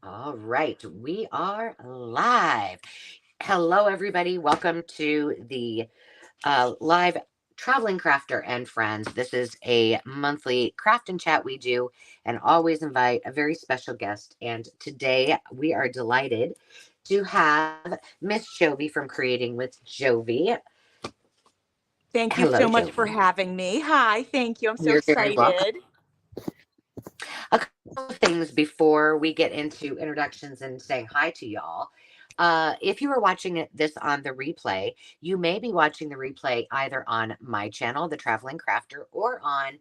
All right, we are live. Hello, everybody. Welcome to the live Traveling Crafter and Friends. This is a monthly craft and chat we do and always invite a very special guest. And today we are delighted to have Miss Jovi from Creating with Jovi. Thank you Hello, so much for Jovi. having me. Hi, thank you. I'm so You're very welcome. excited. A couple of things before we get into introductions and saying hi to y'all. If you are watching this on the replay, you may be watching the replay either on my channel, The Traveling Crafter, or on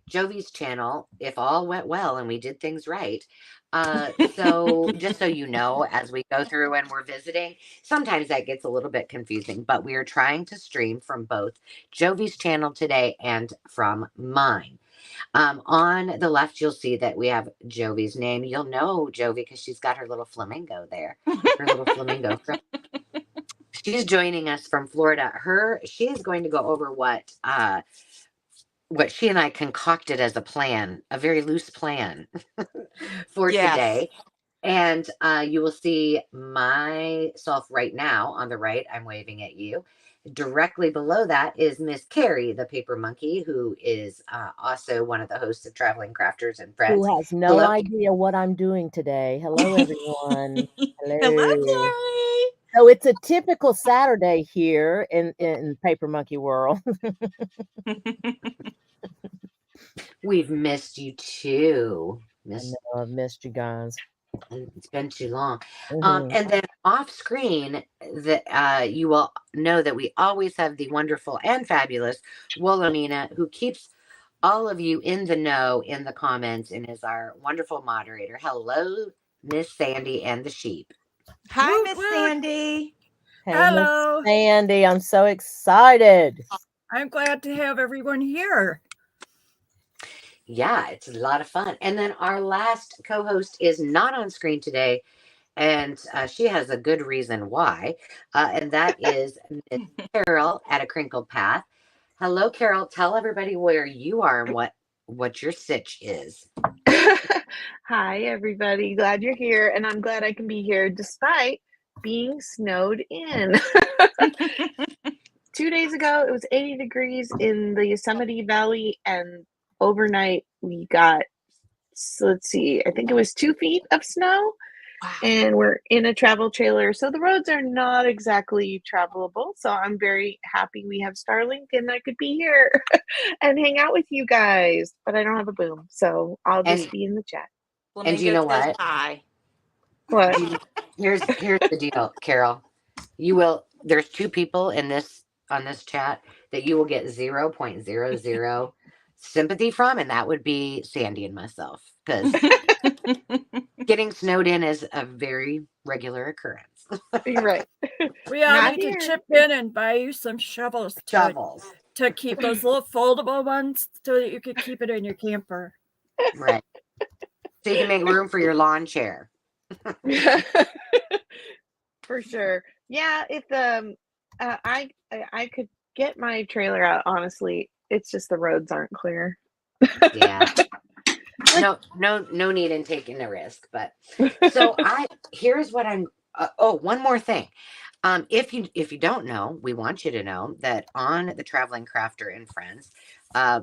Jovi's channel, if all went well and we did things right. So just so you know, as we go through and we're visiting, sometimes that gets a little bit confusing, but we are trying to stream from both Jovi's channel today and from mine. On the left, you'll see that we have Jovi's name. You'll know Jovi because she's got her little flamingo there, her little flamingo. She's joining us from Florida. She is going to go over what she and I concocted as a plan, a very loose plan for Yes. today. And you will see myself right now on the right. I'm waving at you. Directly below that is Miss Carrie, the paper monkey, who is also one of the hosts of Traveling Crafters and Who Friends. has no Hello. idea what I'm doing today. Hello, everyone. Hello, Hello. Carrie. So it's a typical Saturday here in Paper Monkey World. We've missed you too. I know I've missed you guys. It's been too long. Mhm. And then off screen, that you will know that we always have the wonderful and fabulous Wilhelmina, who keeps all of you in the know in the comments and is our wonderful moderator. Hello, Miss Sandy and the sheep. Hi, Woot Miss woot. Sandy. Hey, Miss Hello. Sandy, I'm so excited. I'm glad to have everyone here. Yeah, it's a lot of fun. And then our last co host is not on screen today, and she has a good reason why. And that is Miss Carol at A Crinkled Path. Hello, Carol. Tell everybody where you are and what your sitch is. Hi, everybody. Glad you're here. And I'm glad I can be here despite being snowed in. 2 days ago, it was 80 degrees in the Yosemite Valley. And overnight, we got, let's see, I think it was 2 feet of snow. Wow. And we're in a travel trailer. So the roads are not exactly travelable. So I'm very happy we have Starlink and I could be here and hang out with you guys. But I don't have a boom. So I'll just And be in the chat. and you Flamingo know says what? What? Here's the deal, Carol. There's two people in this on this chat that you will get 0.00 sympathy from, and that would be Sandy and myself. Because getting snowed in is a very regular occurrence. You're right. We all Not need here. to chip in and buy you some shovels Shovels. to keep those little foldable ones so that you could keep it in your camper. Right. So you can make room for your lawn chair. For sure. Yeah, if I could get my trailer out, honestly. It's just the roads aren't clear. Yeah. No need in taking a risk. But so here's what I'm one more thing. If you don't know, we want you to know that on the Traveling Crafter and Friends,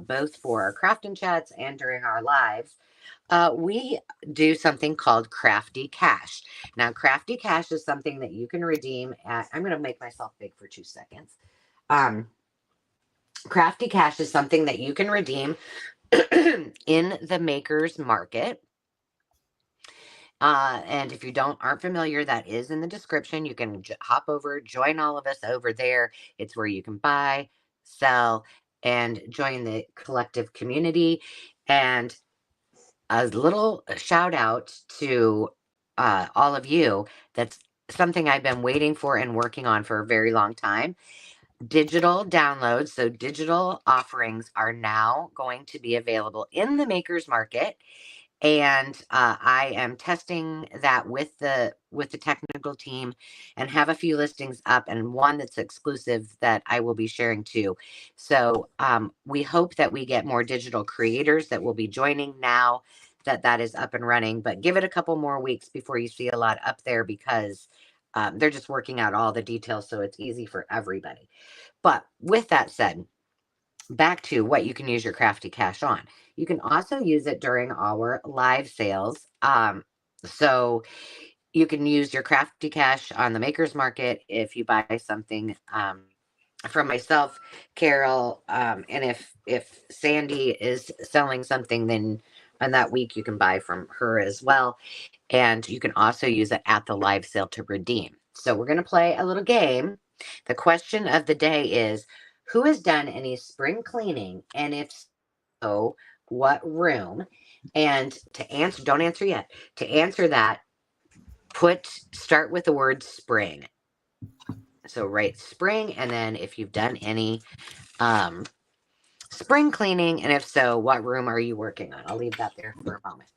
both for our craft and chats and during our lives, we do something called Crafty Cash. Now, Crafty Cash is something that you can redeem at. I'm going to make myself big for 2 seconds. Crafty Cash is something that you can redeem in the Maker's Market. And if you aren't familiar, that is in the description. You can hop over, join all of us over there. It's where you can buy, sell, and join the collective community. And a little shout out to all of you. That's something I've been waiting for and working on for a very long time. Digital downloads, so digital offerings are now going to be available in the Maker's Market, and I am testing that with the technical team, and have a few listings up, and one that's exclusive that I will be sharing too. So we hope that we get more digital creators that will be joining now that is up and running, but give it a couple more weeks before you see a lot up there because they're just working out all the details so it's easy for everybody. But with that said, back to what you can use your Crafty Cash on. You can also use it during our live sales. So you can use your Crafty Cash on the Maker's Market if you buy something from myself, Carol, and if Sandy is selling something, then on that week you can buy from her as well. And you can also use it at the live sale to redeem. So we're going to play a little game. The question of the day is, who has done any spring cleaning? And if so, what room? And to answer, don't answer yet. To answer that, start with the word spring. So write spring, and then if you've done any spring cleaning, and if so, what room are you working on? I'll leave that there for a moment.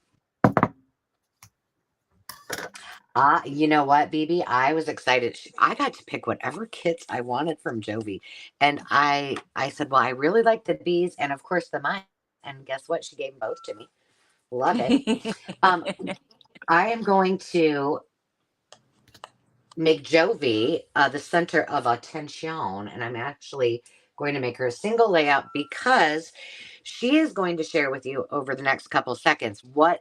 You know what, BB? I was excited. I got to pick whatever kits I wanted from Jovi. And I said, well, I really like the bees and of course the mice. And guess what? She gave them both to me. Love it. I am going to make Jovi the center of attention. And I'm actually going to make her a single layout because she is going to share with you over the next couple seconds what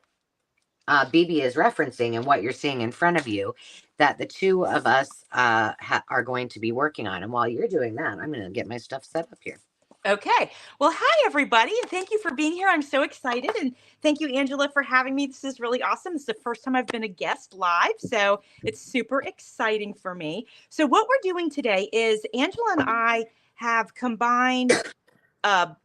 BB is referencing and what you're seeing in front of you that the two of us are going to be working on. And while you're doing that, I'm going to get my stuff set up here. Okay. Well, hi, everybody, and thank you for being here. I'm so excited, and thank you, Angela, for having me. This is really awesome. This is the first time I've been a guest live, so it's super exciting for me. So what we're doing today is Angela and I have combined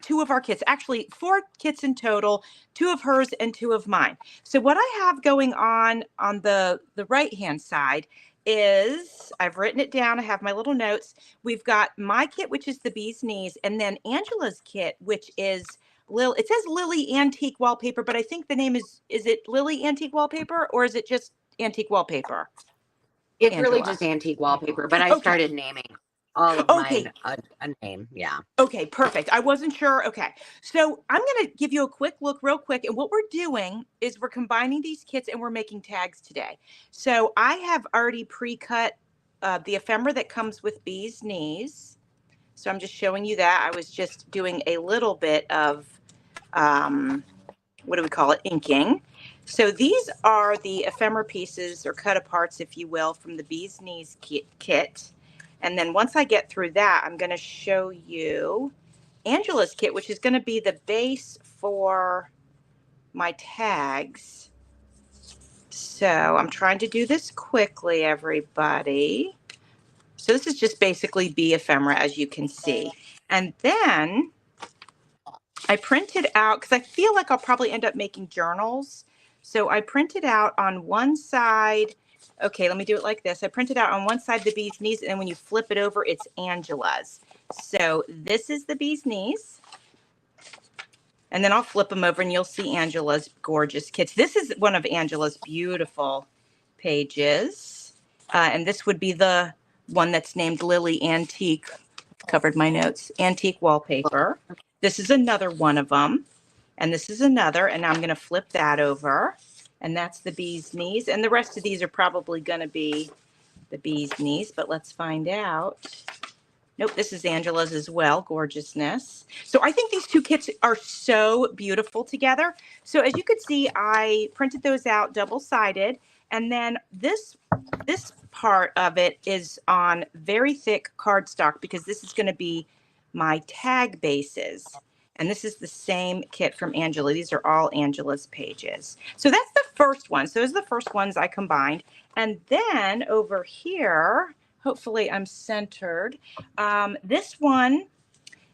two of our kits, actually 4 kits in total, 2 of hers and 2 of mine. So what I have going on the right-hand side is I've written it down. I have my little notes. We've got my kit, which is the bee's knees, and then Angela's kit, which is it says Lily Antique Wallpaper, but I think the name is it Lily Antique Wallpaper or is it just Antique Wallpaper? It's Angela. really just antique wallpaper, but I started naming all of mine a name. Yeah. Okay, perfect. I wasn't sure. Okay. So I'm going to give you a quick look real quick. And what we're doing is we're combining these kits and we're making tags today. So I have already pre-cut the ephemera that comes with bee's knees. So I'm just showing you that. I was just doing a little bit of, what do we call it? Inking. So these are the ephemera pieces or cut aparts, if you will, from the bee's knees kit. And then once I get through that, I'm going to show you Angela's kit, which is going to be the base for my tags. So I'm trying to do this quickly, everybody. So this is just basically bee ephemera, as you can see. And then I printed out, because I feel like I'll probably end up making journals. So I printed out on one side. Okay, let me do it like this. I printed out on one side the bee's knees, and then when you flip it over, it's Angela's. So this is the bee's knees. And then I'll flip them over, and you'll see Angela's gorgeous kits. This is one of Angela's beautiful pages. And this would be the one that's named Lily Antique. Covered my notes. Antique Wallpaper. This is another one of them. And this is another. And I'm going to flip that over. And that's the bee's knees. And the rest of these are probably going to be the bee's knees. But let's find out. Nope, this is Angela's as well. Gorgeousness. So I think these two kits are so beautiful together. So as you could see, I printed those out double-sided. And then this part of it is on very thick cardstock because this is going to be my tag bases. And this is the same kit from Angela. These are all Angela's pages. So that's the first one. So those are the first ones I combined. And then over here, hopefully I'm centered. This one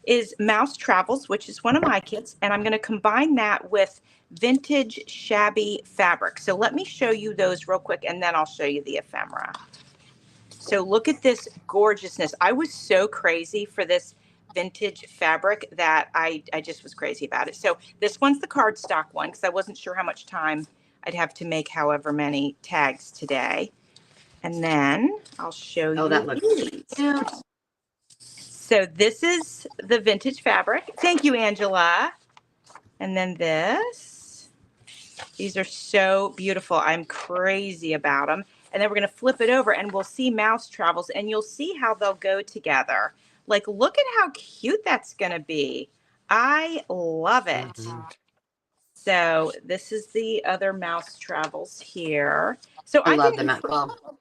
is Mouse Travels, which is one of my kits. And I'm going to combine that with Vintage Shabby Fabric. So let me show you those real quick, and then I'll show you the ephemera. So look at this gorgeousness. I was so crazy for this vintage fabric that I just was crazy about it. So this one's the cardstock one because I wasn't sure how much time I'd have to make however many tags today. And then I'll show you that looks these. So this is the vintage fabric. Thank you, Angela. And then this. These are so beautiful. I'm crazy about them. And then we're going to flip it over and we'll see mouse travels and you'll see how they'll go together. Like, look at how cute that's going to be. I love it. Mhm. So this is the other mouse travels here. So I I love them. didn't, Well,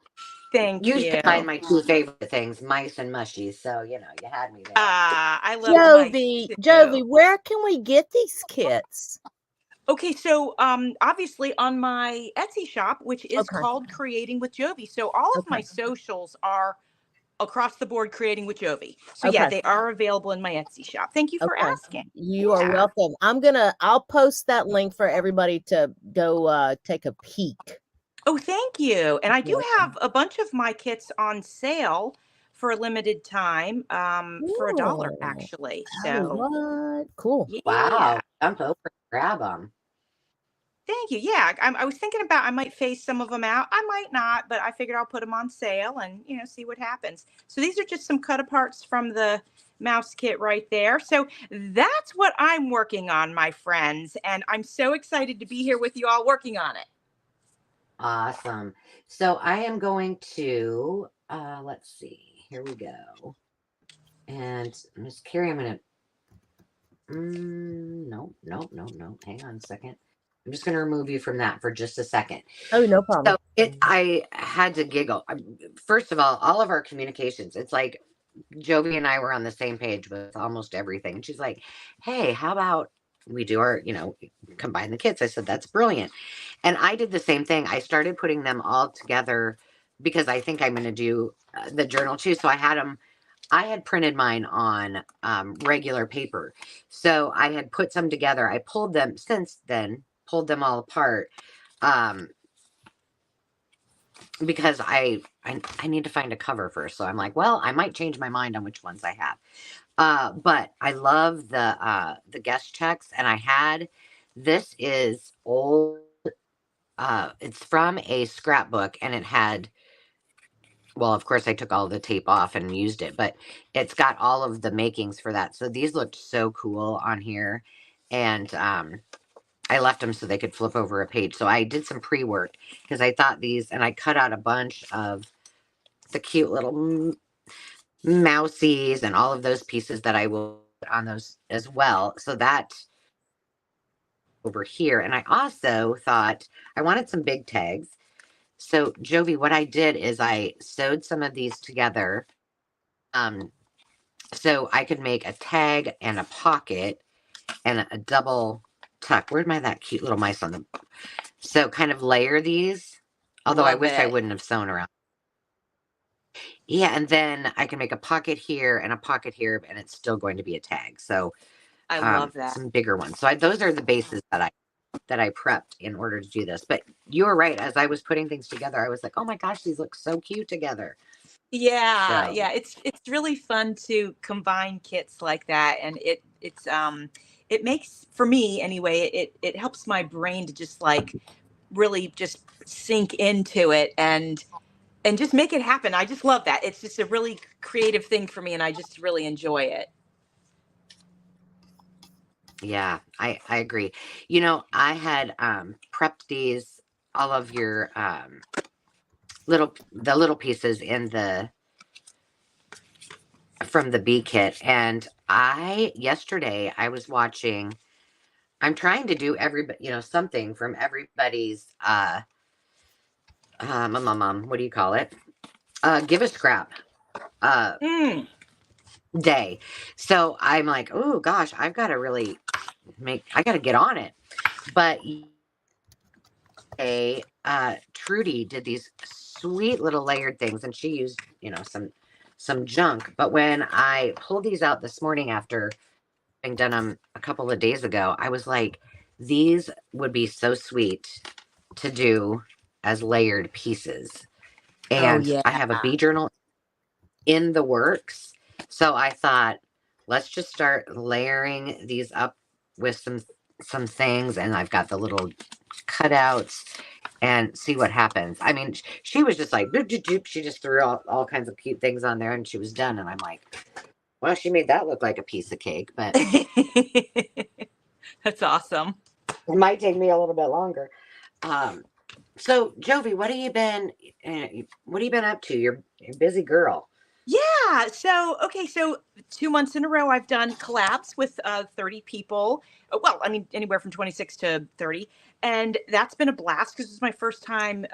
thank you you. combine my two favorite things, mice and mushies. So, you know, you had me there. I love mice Jovi, too. Jovi, where can we get these kits? Okay, so obviously on my Etsy shop, which is Okay. called Creating with Jovi. So all of my Okay. socials are across the board Creating with Jovi. So yeah, Okay. they are available in my Etsy shop. Thank you for Okay. asking. You are Yeah. welcome. I'll post that link for everybody to go take a peek. Oh, thank you. And I do Welcome. have a bunch of my kits on sale for a limited time, for $1 Ooh. actually. Oh, So what? Cool. yeah. Wow. Jump over and grab them. Thank you. Yeah, I was thinking about I might phase some of them out. I might not, but I figured I'll put them on sale and see what happens. So these are just some cut aparts from the mouse kit right there. So that's what I'm working on, my friends, and I'm so excited to be here with you all working on it. Awesome. So I am going to, let's see, here we go. And Miss Carrie, I'm going to, no. Hang on a second. I'm just going to remove you from that for just a second. Oh, no problem. So I had to giggle. First of all of our communications, it's like Jovi and I were on the same page with almost everything. And she's like, hey, how about we do our, combine the kits? I said, that's brilliant. And I did the same thing. I started putting them all together because I think I'm going to do the journal too. So I had printed mine on regular paper. So I had put some together. I pulled them pulled them all apart. Because I need to find a cover first. So I'm like, well, I might change my mind on which ones I have. But I love the guest checks, and this is old. It's from a scrapbook, and it had, well, of course I took all the tape off and used it, but it's got all of the makings for that. So these looked so cool on here, and I left them so they could flip over a page. So I did some pre-work because I thought these, and I cut out a bunch of the cute little mousies and all of those pieces that I will put on those as well. So that over here. And I also thought I wanted some big tags. So Jovi, what I did is I sewed some of these together. So I could make a tag and a pocket and a double tuck. Where'd that cute little mice on them? So kind of layer these. Although I Love wish I it. wouldn't have sewn around. Yeah, and then I can make a pocket here and a pocket here, and it's still going to be a tag. So I love that. some bigger ones. So those are the bases that I prepped in order to do this. But you were right. As I was putting things together, I was like, oh my gosh, these look so cute together. Yeah, So yeah, it's really fun to combine kits like that, and it makes, for me anyway, it helps my brain to just like really just sink into it and just make it happen. I just love that. It's just a really creative thing for me, and I just really enjoy it. yeah, I agree. I had prepped these, all of your little pieces from the bee kit, and yesterday I was watching. I'm trying to do something from everybody's what do you call it? Give a scrap day. So I'm like, oh gosh, I've got to really I got to get on it. But Trudy did these sweet little layered things, and she used some junk. But when I pulled these out this morning after having done them a couple of days ago, I was like, these would be so sweet to do as layered pieces. And yeah. I have a bee journal in the works. So I thought, let's just start layering these up with some things. And I've got the little cutouts and see what happens. I mean, she was just like, doop, doop, doop. She just threw all kinds of cute things on there and she was done. And I'm like, well, she made that look like a piece of cake, but That's awesome. It might take me a little bit longer. So Jovi, what have you been up to? You're a busy girl. Yeah. So, okay. So 2 months in a row, I've done collabs with 30 people. Well, I mean, anywhere from 26 to 30. And that's been a blast because it's my first time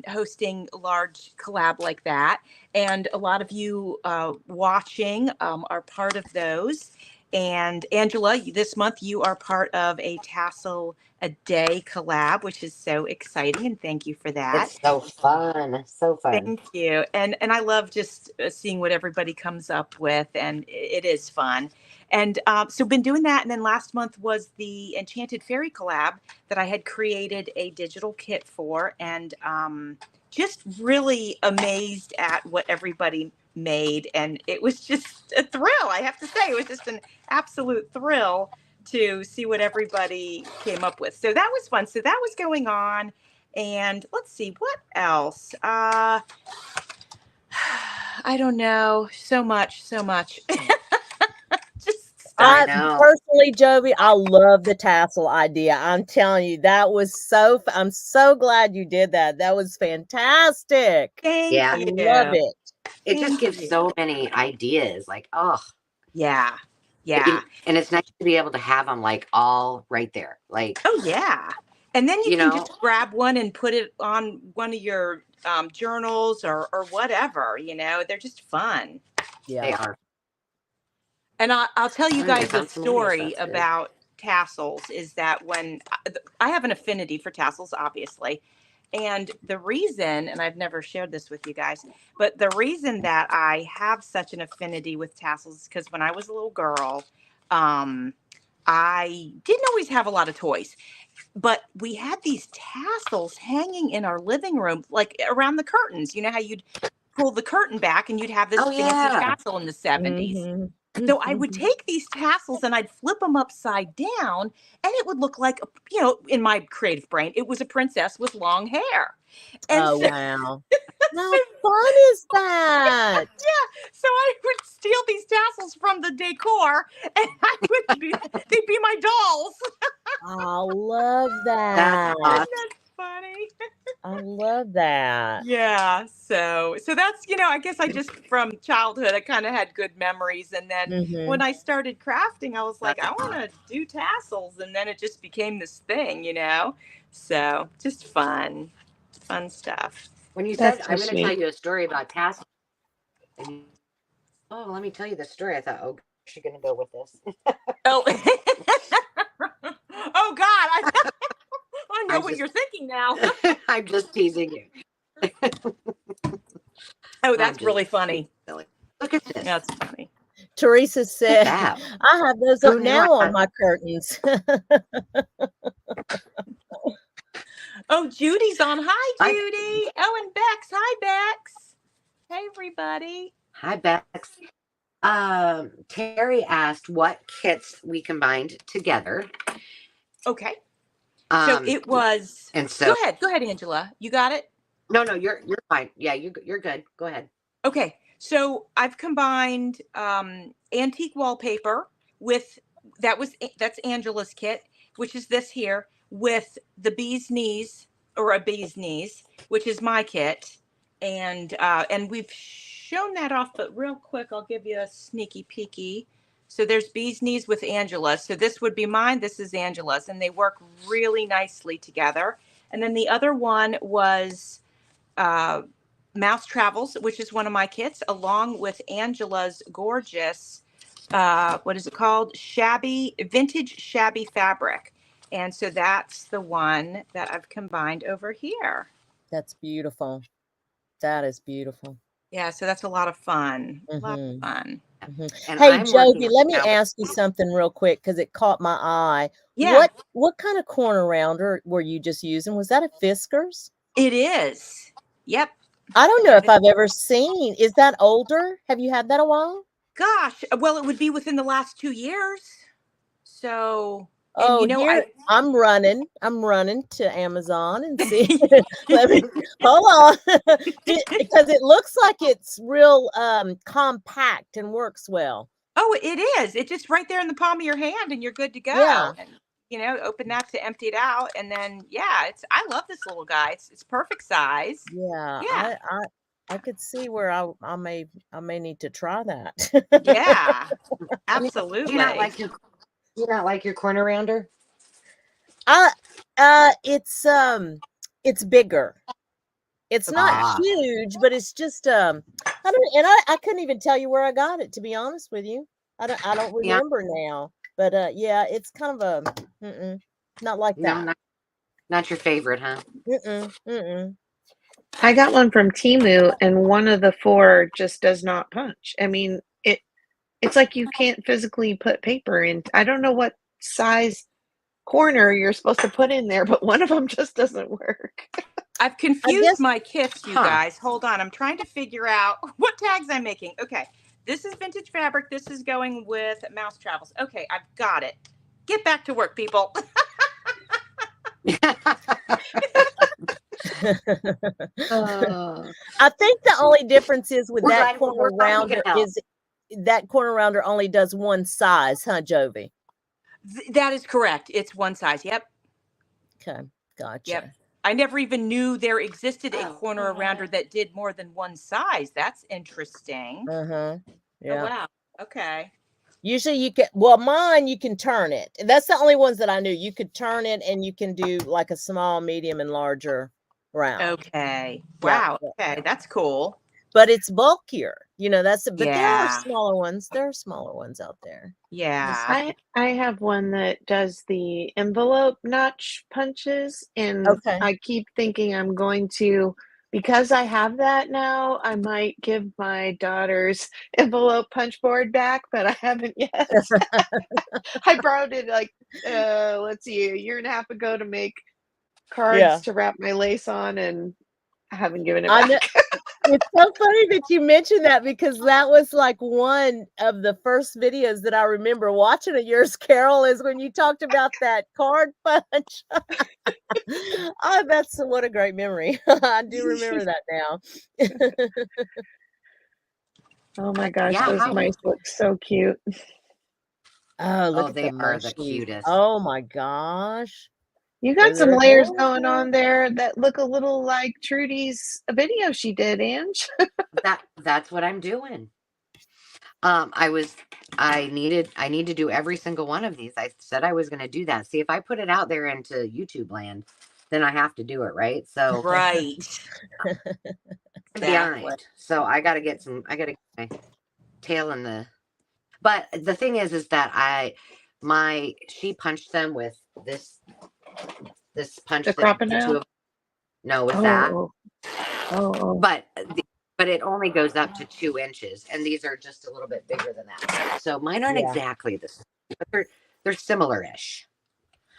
hosting a large collab like that. And a lot of you watching are part of those. And Angela, this month you are part of a Tassel a Day collab, which is so exciting. And thank you for that. It's so fun. So fun. Thank you. And I love just seeing what everybody comes up with, and it is fun. And so been doing that. And then last month was the Enchanted Fairy collab that I had created a digital kit for, and just really amazed at what everybody made. And it was just a thrill. I have to say, it was just an absolute thrill to see what everybody came up with. So that was fun. So that was going on. And let's see, what else? I don't know. So much. Just I I know. personally, Jovi, I love the tassel idea. I'm telling you, that was I'm so glad you did that. That was fantastic. thank Yeah. I you. love it. It just Thank gives you. so many ideas. Like, oh, Yeah. Yeah. and it's nice to be able to have them like all right there. Like, Oh, yeah. And then you you can know, just grab one and put it on one of your journals or whatever, they're just fun. they Yeah. are. And I'll tell you Oh, you guys a found some more, story that's good. about tassels is that when I have an affinity for tassels, obviously. And the reason, and I've never shared this with you guys, but the reason that I have such an affinity with tassels is because when I was a little girl, I didn't always have a lot of toys, but we had these tassels hanging in our living room, like around the curtains. You know how you'd pull the curtain back and you'd have this Oh, fancy yeah. tassel in the 70s. Mhm. So I would take these tassels and I'd flip them upside down, and it would look like, in my creative brain, it was a princess with long hair. And Oh, so, wow. so, How fun is that? so I would steal these tassels from the decor, and they'd be my dolls. I love That's that. awesome. That's funny. I love that. Yeah. So that's, I guess I just from childhood, I kind of had good memories. And then when Mhm. I started crafting, I was like, That's I want to do tassels. And then it just became this thing. So just fun stuff. When you said, That's so I'm going to tell sweet. you a story about tassels, and let me tell you the story. I thought, oh, she's going to go with this. Oh, oh God. I know I'm what just- you're thinking now. I'm just teasing you. Oh, I'm that's just really funny. silly. Look at this. That's funny. Teresa Look said, at that. I have those Who up knew now I on my curtains. Oh, Judy's on. Hi, Hi. Judy. Oh, and Bex. Hi, Bex. Hey, everybody. Hi, Bex. Terry asked what kits we combined together. Okay. So it was. And so Go ahead, Angela. You got it. no, you're fine. Yeah, you're good. Go ahead. Okay. So I've combined antique wallpaper with that's Angela's kit, which is this here, with the bee's knees or a bee's knees, which is my kit, and we've shown that off, but real quick, I'll give you a sneaky peeky. So there's bee's knees with Angela. So this would be mine. This is Angela's, and they work really nicely together. And then the other one was Mouse Travels, which is one of my kits, along with Angela's gorgeous, what is it called? Vintage shabby fabric. And so that's the one that I've combined over here. That's beautiful. That is beautiful. Yeah, so that's a lot of fun. A lot of Mhm. fun. Mhm. And Hey, I'm working Jovi, let me now. ask you something real quick because it caught my eye. Yeah, What kind of corner rounder were you just using? Was that a Fiskars? it is. Yep. I don't know That if I've ever seen. Is that older? Have you had that a while? Gosh, well, it would be within the last 2 years. So, and Oh, here I'm running to Amazon and see. Let me hold on. Because it looks like it's real compact and works well. Oh, it is. It's just right there in the palm of your hand and you're good to go. Yeah. And you know, open that to empty it out. And then, yeah, I love this little guy. It's perfect size. Yeah, Yeah. I could see where I may need to try that. Yeah, Do absolutely. you not like your corner rounder? It's bigger. It's not Ah. huge, but it's just I couldn't even tell you where I got it, to be honest with you. I don't Yeah. remember now. But yeah, it's kind of not like No, that. not your favorite, huh? I got one from Temu, and one of the 4 just does not punch. I mean, it's like you can't physically put paper in. I don't know what size corner you're supposed to put in there, but one of them just doesn't work. I've confused guess- my kits, you guys. Hold on. I'm trying to figure out what tags I'm making. Okay. This is vintage fabric. This is going with Mouse Travels. Okay. I've got it. Get back to work, people. I think the only difference is with We're that glad- we're corner glad we rounder can help. is that corner rounder only does one size, huh, Jovi? That is correct. It's one size. Yep. Okay, gotcha. Yep. I never even knew there existed a corner rounder that did more than one size. That's interesting. Yeah. Oh, wow. Okay. Usually you can, well, mine, you can turn it. That's the only ones that I knew. You could turn it and you can do like a small, medium, and larger round. Okay. Yeah. Wow. Okay. That's cool. But it's bulkier. But there are Yeah. smaller ones. There are smaller ones out there. Yeah. I have one that does the envelope notch punches, and Okay. I keep thinking I'm going to, because I have that now, I might give my daughter's envelope punch board back, but I haven't yet. I borrowed it like let's see, a year and a half ago to make cards to wrap my lace on, and I haven't given it I know. back. It's so funny that you mentioned that, because that was like one of the first videos that I remember watching of yours, Carol, is when you talked about that card punch. Oh, what a great memory. I do remember that now. Oh my gosh, Yeah, those mice look so cute. Oh, look at they the are the mushies. cutest. Oh my gosh. You got Those some are layers adorable. going on there that look a little like Trudy's video she did, Ange. That's what I'm doing. I need to do every single one of these. I said I was going to do that. See, if I put it out there into YouTube land, then I have to do it, right? So Right. behind. So I got to get my tail in the. But the thing is that she punched them with this punch. The crocodile? No, with that. Oh. But it only goes up to 2 inches, and these are just a little bit bigger than that. So mine aren't exactly the same, but they're similar-ish.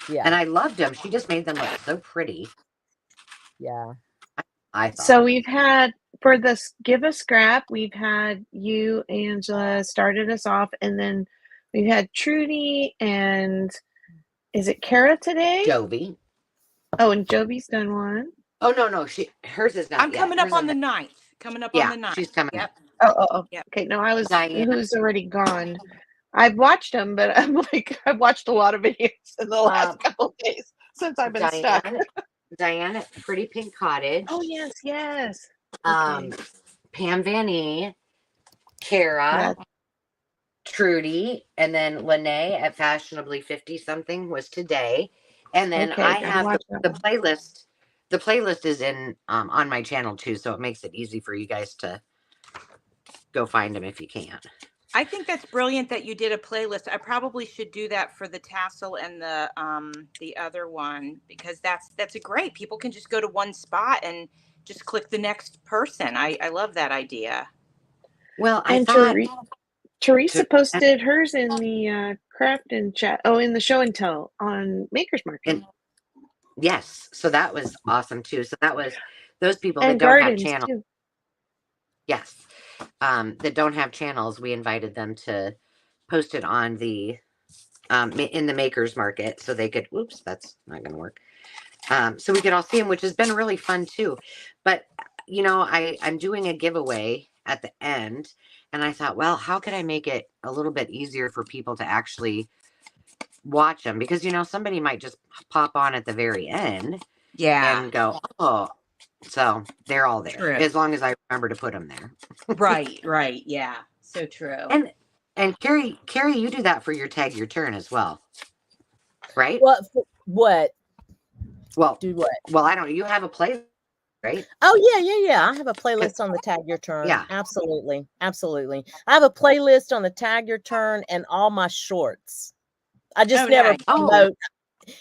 Yeah. And I loved them. She just made them look so pretty. Yeah. I thought. So we've had, for this Give a Scrap, we've had you, Angela, started us off, and then we've had Trudy, and is it Kara today? Jovi. Oh, and Jovi's done one. Oh no, hers is not. I'm coming up on the 9th. Coming up on the 9th. She's coming. Yep. Oh. Yep. Okay, no, I was Diana. who's already gone. I've watched them, but I'm like, I've watched a lot of videos in the last couple of days since I've been stuck. Diana, Pretty Pink Cottage. Oh yes. Pam Vanny, Kara, Trudy, and then Lene at Fashionably 50 something was today. And then I have the playlist. The playlist is in on my channel too, so it makes it easy for you guys to go find them if you can. I think that's brilliant that you did a playlist. I probably should do that for the tassel and the other one, because that's a great. People can just go to one spot and just click the next person. I love that idea. Well, and Teresa posted hers in the craft and chat. Oh, in the show and tell on Maker's Market. Yes, so that was awesome too. So that was those people and that don't have gardens channels. too. Yes, that don't have channels. We invited them to post it on the in the Maker's Market, so they could. Oops, that's not going to work. So we could all see them, which has been really fun too. But I'm doing a giveaway at the end, and I thought, well, how could I make it a little bit easier for people to actually watch them because, somebody might just pop on at the very end Yeah. and go, oh, so they're all there True. as long as I remember to put them there. Right. Yeah. So true. And Carrie, you do that for your tag your turn as well, right? What? Well, Do what? Well, I don't. You have a playlist, right? Oh yeah. I have a playlist on the Tag Your Turn. Yeah. Absolutely. I have a playlist on the Tag Your Turn and all my shorts. I just never nice. promote.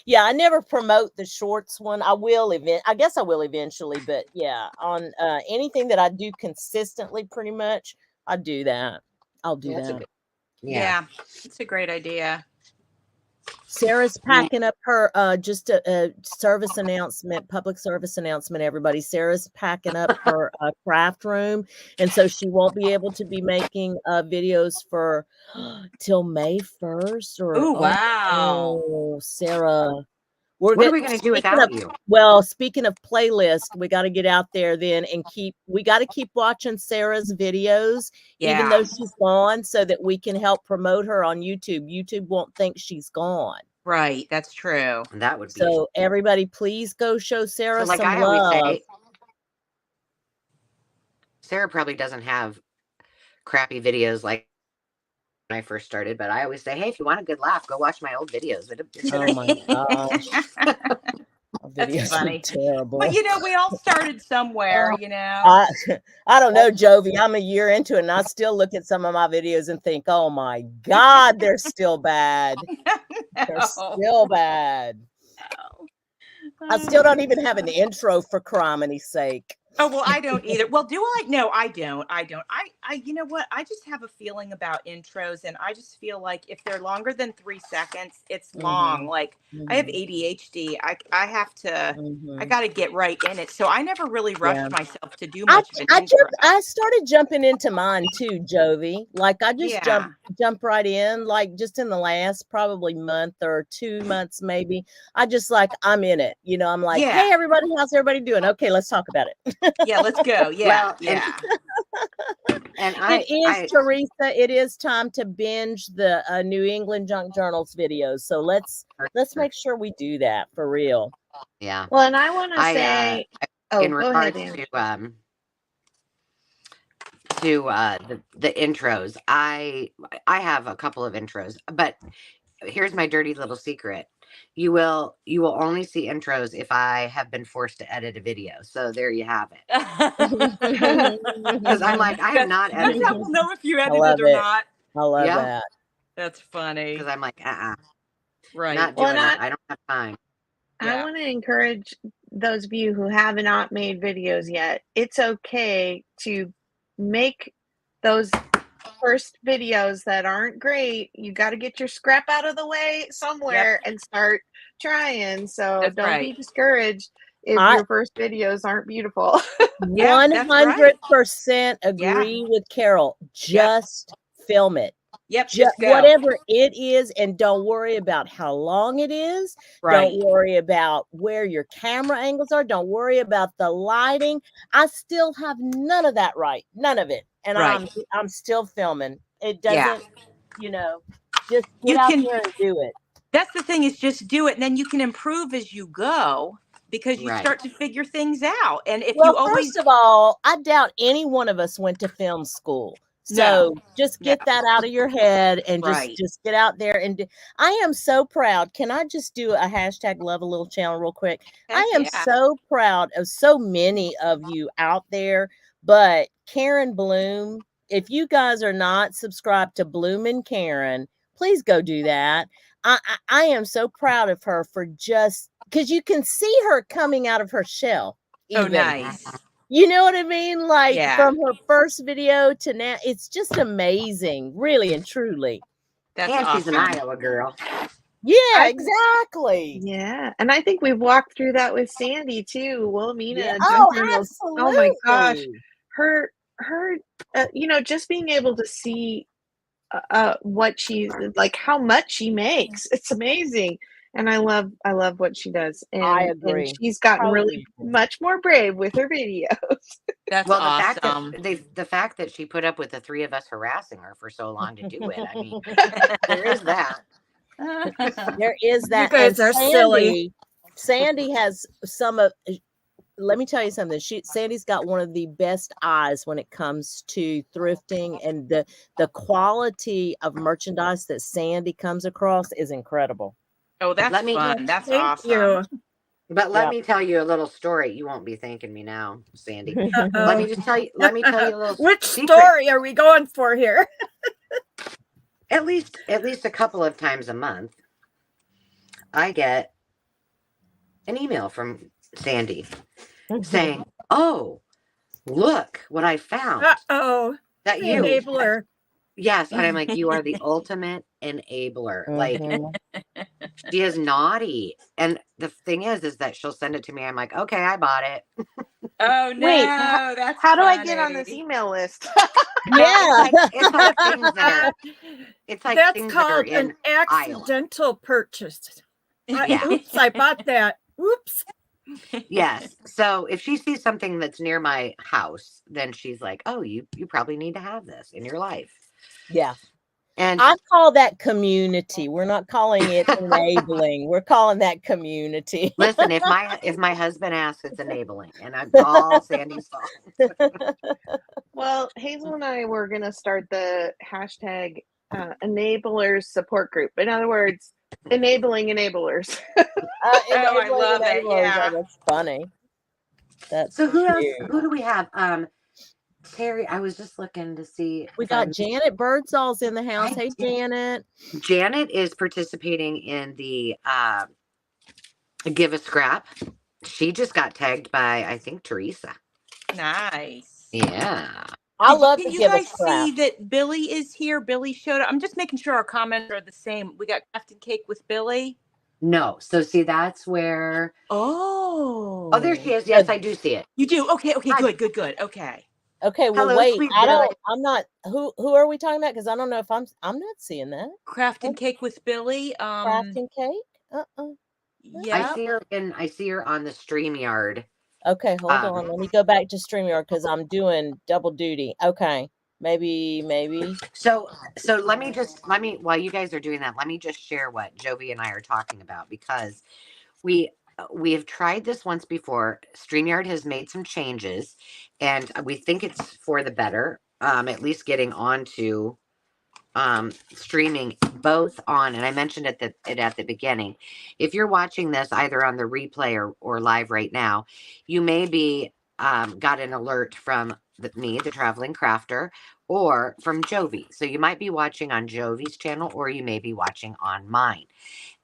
Yeah, I never promote the shorts one. I guess I will eventually, but yeah, on anything that I do consistently, pretty much, I do that. I'll do that. Yeah, it's a great idea. Sarah's packing up her just a service announcement, public service announcement, everybody. Sarah's packing up her craft room, and so she won't be able to be making videos for till May 1st. Oh, wow. Oh, Sarah. What are we going to do without you? Well, speaking of playlist, we got to get out there then and we got to keep watching Sarah's videos, even though she's gone, so that we can help promote her on YouTube. YouTube won't think she's gone. Right. That's true. And that would be so. Everybody, please go show Sarah some I love. Always say, Sarah probably doesn't have crappy videos like when I first started, but I always say, hey, if you want a good laugh, go watch my old videos. Oh my gosh. That's funny. Terrible. But we all started somewhere, I don't know, Jovi. I'm a year into it and I still look at some of my videos and think, oh my God, they're still bad. They're still bad. No. I still don't even have an intro for criminy's sake. Oh, well, I don't either. Well, do I? No, I don't. You know what? I just have a feeling about intros, and I just feel like if they're longer than 3 seconds, it's long. Like I have ADHD. I have to, I got to get right in it. So I never really rushed myself to do much of an intro. I started jumping into mine too, Jovi. Like I just jump right in, like just in the last probably month or 2 months, maybe. I just I'm in it. I'm like, hey, everybody, how's everybody doing? Okay, let's talk about it. Yeah, let's go. Yeah, And Teresa, it is time to binge the New England Junk Journals videos. So let's make sure we do that for real. Yeah. Well, and I want to say, in regards to the intros, I have a couple of intros, but here's my dirty little secret. You will only see intros if I have been forced to edit a video. So there you have it. Because I'm like, I have not edited. That's how we'll know if you edited or not. I love that. That's funny. Because I'm like, right. Not doing that. I don't have time. I want to encourage those of you who have not made videos yet. It's okay to make those first videos that aren't great. You got to get your scrap out of the way somewhere and start trying. So don't be discouraged if your first videos aren't beautiful. 100% agree with Carol. Just film it. Yep. Just whatever it is, and don't worry about how long it is. Right. Don't worry about where your camera angles are. Don't worry about the lighting. I still have none of that right. None of it. And I'm still filming. It doesn't, just get out there and do it. That's the thing, is just do it. And then you can improve as you go, because you start to figure things out. And if you always, first of all, I doubt any one of us went to film school. So just get that out of your head and just get out there and do. I am so proud. Can I just do a hashtag love a little channel real quick? I am so proud of so many of you out there. But Karen Bloom, if you guys are not subscribed to Bloom and Karen, please go do that. I am so proud of her for just because you can see her coming out of her shell. Oh, nice. You know what I mean? Like from her first video to now, it's just amazing, really and truly. That's awesome. She's an Iowa girl. Yeah, exactly. Yeah, and I think we've walked through that with Sandy too. Wilhelmina. Yeah. Oh, absolutely. Oh my gosh, her, just being able to see what she's like, how much she makes. It's amazing. And I love what she does. And I agree. And she's gotten really much more brave with her videos. That's awesome. The fact that she put up with the three of us harassing her for so long to do it. I mean, there is that. There is that. guys are silly. Sandy has some of. Let me tell you something. Sandy's got one of the best eyes when it comes to thrifting, and the quality of merchandise that Sandy comes across is incredible. Oh, that's Let me- fun. That's Thank awesome. you. But let Yep. me tell you a little story. You won't be thanking me now, Sandy. Uh-oh. Let me just tell you. Let me tell you a little. Which secret. story are we going for here? At least a couple of times a month, I get an email from Sandy saying, "Oh, look what I found." Uh-oh. That The you. enabler. Yes, and I'm like, you are the ultimate enabler. Like, Mhm. she is naughty. And the thing is that she'll send it to me. I'm like, okay, I bought it. Oh no, Wait, that's How do I get on this funny. email list? Yeah. It's like things that are. It's like That's things that are called in an accidental purchase. Yeah. Oops, I bought that. Oops. Yes. So if she sees something that's near my house, then she's like, "Oh, you probably need to have this in your life." Yeah. And I call that community. We're not calling it enabling. We're calling that community. listen, if my husband asks, it's enabling, and I'm all Sandy's fault. Well, Hazel and I were going to start the hashtag enablers support group. In other words, enabling enablers. I love it, enablers. yeah. Oh, that's funny. That's So who else? cute. Who do we have? Terry. I was just looking to see. We if got I'm- Janet Birdsall's in the house. Hey, Janet. Janet is participating in the Give a Scrap. She just got tagged by, I think, Teresa. Nice. Yeah. I love Can to you give a guys scrap. see that Billy is here? Billy showed up. I'm just making sure our comments are the same. We got crafted cake with Billy. No. So see, that's where. Oh. Oh, there she is. Yes, I do see it. You do? Okay, Hi. good. Okay. Okay, well, Hello, wait. sweet I Billy. don't. I'm not. Who are we talking about? Because I don't know if I'm not seeing that. Crafted cake with Billy. Crafting cake. Yeah. I see her on the StreamYard. Okay, hold on. Let me go back to StreamYard because I'm doing double duty. Okay, maybe. So let me while you guys are doing that, let me just share what Jovi and I are talking about, because we have tried this once before. StreamYard has made some changes, and we think it's for the better. At least getting onto streaming both on, and I mentioned it at the beginning. If you're watching this either on the replay or live right now, you may be got an alert from me, the traveling crafter, or from Jovi. So you might be watching on Jovi's channel, or you may be watching on mine.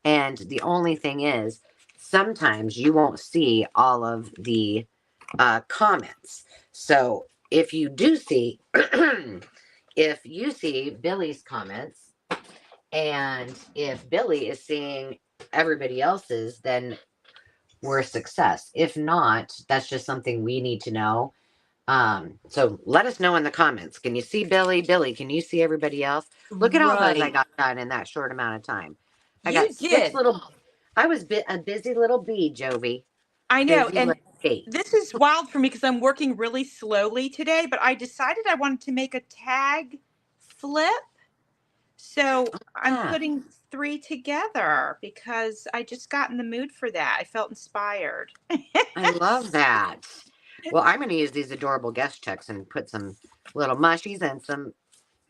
And the only thing is, sometimes you won't see all of the comments. So if you do see, if you see Billy's comments, and if Billy is seeing everybody else's, then we're a success. If not, that's just something we need to know. So let us know in the comments. Can you see Billy? Billy, can you see everybody else? Look at all those I got done in that short amount of time. I got six little. I was a busy little bee, Jovi. I know, Busy and little bee. this is wild for me because I'm working really slowly today, but I decided I wanted to make a tag flip. So I'm putting 3 together because I just got in the mood for that. I felt inspired. I love that. Well, I'm going to use these adorable guest checks and put some little mushies and some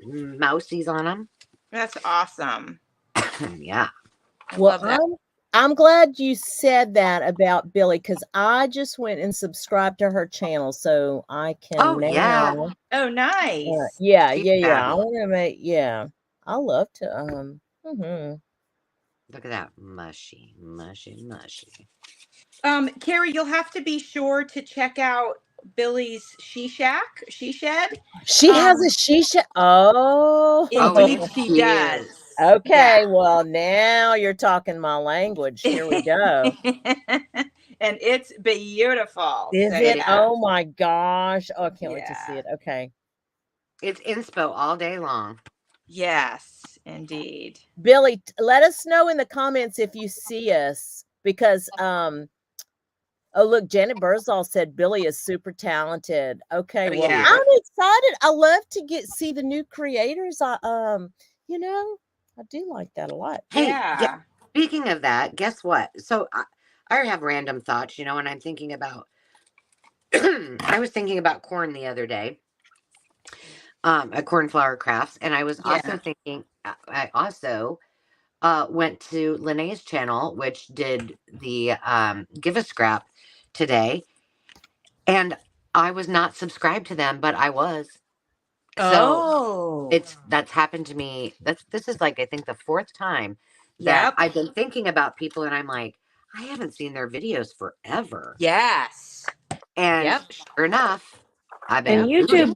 mousies on them. That's awesome. Yeah. Well, I'm glad you said that about Billy, because I just went and subscribed to her channel, so I can. Oh, yeah. Oh, nice. Yeah. I want to make. Yeah, I love to. Look at that mushy. Carrie, you'll have to be sure to check out Billy's She Shed. She has a shisha. Oh, indeed, she does. Okay, well, now you're talking my language. Here we go. And it's beautiful. Is it? Yeah. Oh my gosh. Oh, I can't wait to see it. Okay. It's inspo all day long. Yes, indeed. Billy, let us know in the comments if you see us, because oh look, Janet Birdsall said Billy is super talented. Okay, well, I'm excited. I love to see the new creators. I do like that a lot. Hey, Yeah. speaking of that, guess what? So I have random thoughts, you know, and I'm thinking about, I was thinking about corn the other day, at cornflower crafts, and I was also Yeah. thinking, I also went to Lene's channel, which did the Give a Scrap today, and I was not subscribed to them, but I was. So Oh. that's happened to me. This is like I think the fourth time that Yep. I've been thinking about people, and I'm like, I haven't seen their videos forever. Yes. And Yep. sure enough, I've been And YouTube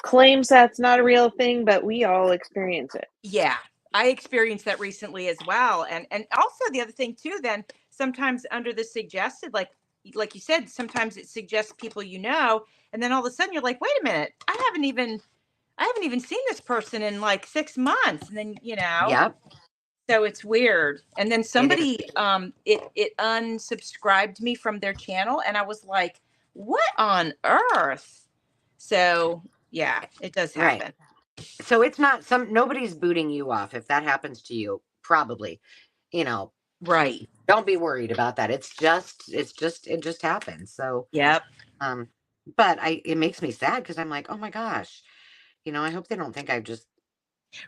claims that's not a real thing, but we all experience it. Yeah. I experienced that recently as well. And also the other thing too, then sometimes under the suggested, like you said, sometimes it suggests people you know, and then all of a sudden you're like, wait a minute, I haven't even seen this person in like 6 months. And then, Yep, so it's weird. And then it is. somebody it unsubscribed me from their channel, and I was like, what on earth? So yeah, it does Right. happen. So it's not nobody's booting you off. If that happens to you, probably, you know, Right. don't be worried about that. It just happens. So, Yep. but it makes me sad because I'm like, oh my gosh, you know, I hope they don't think I've just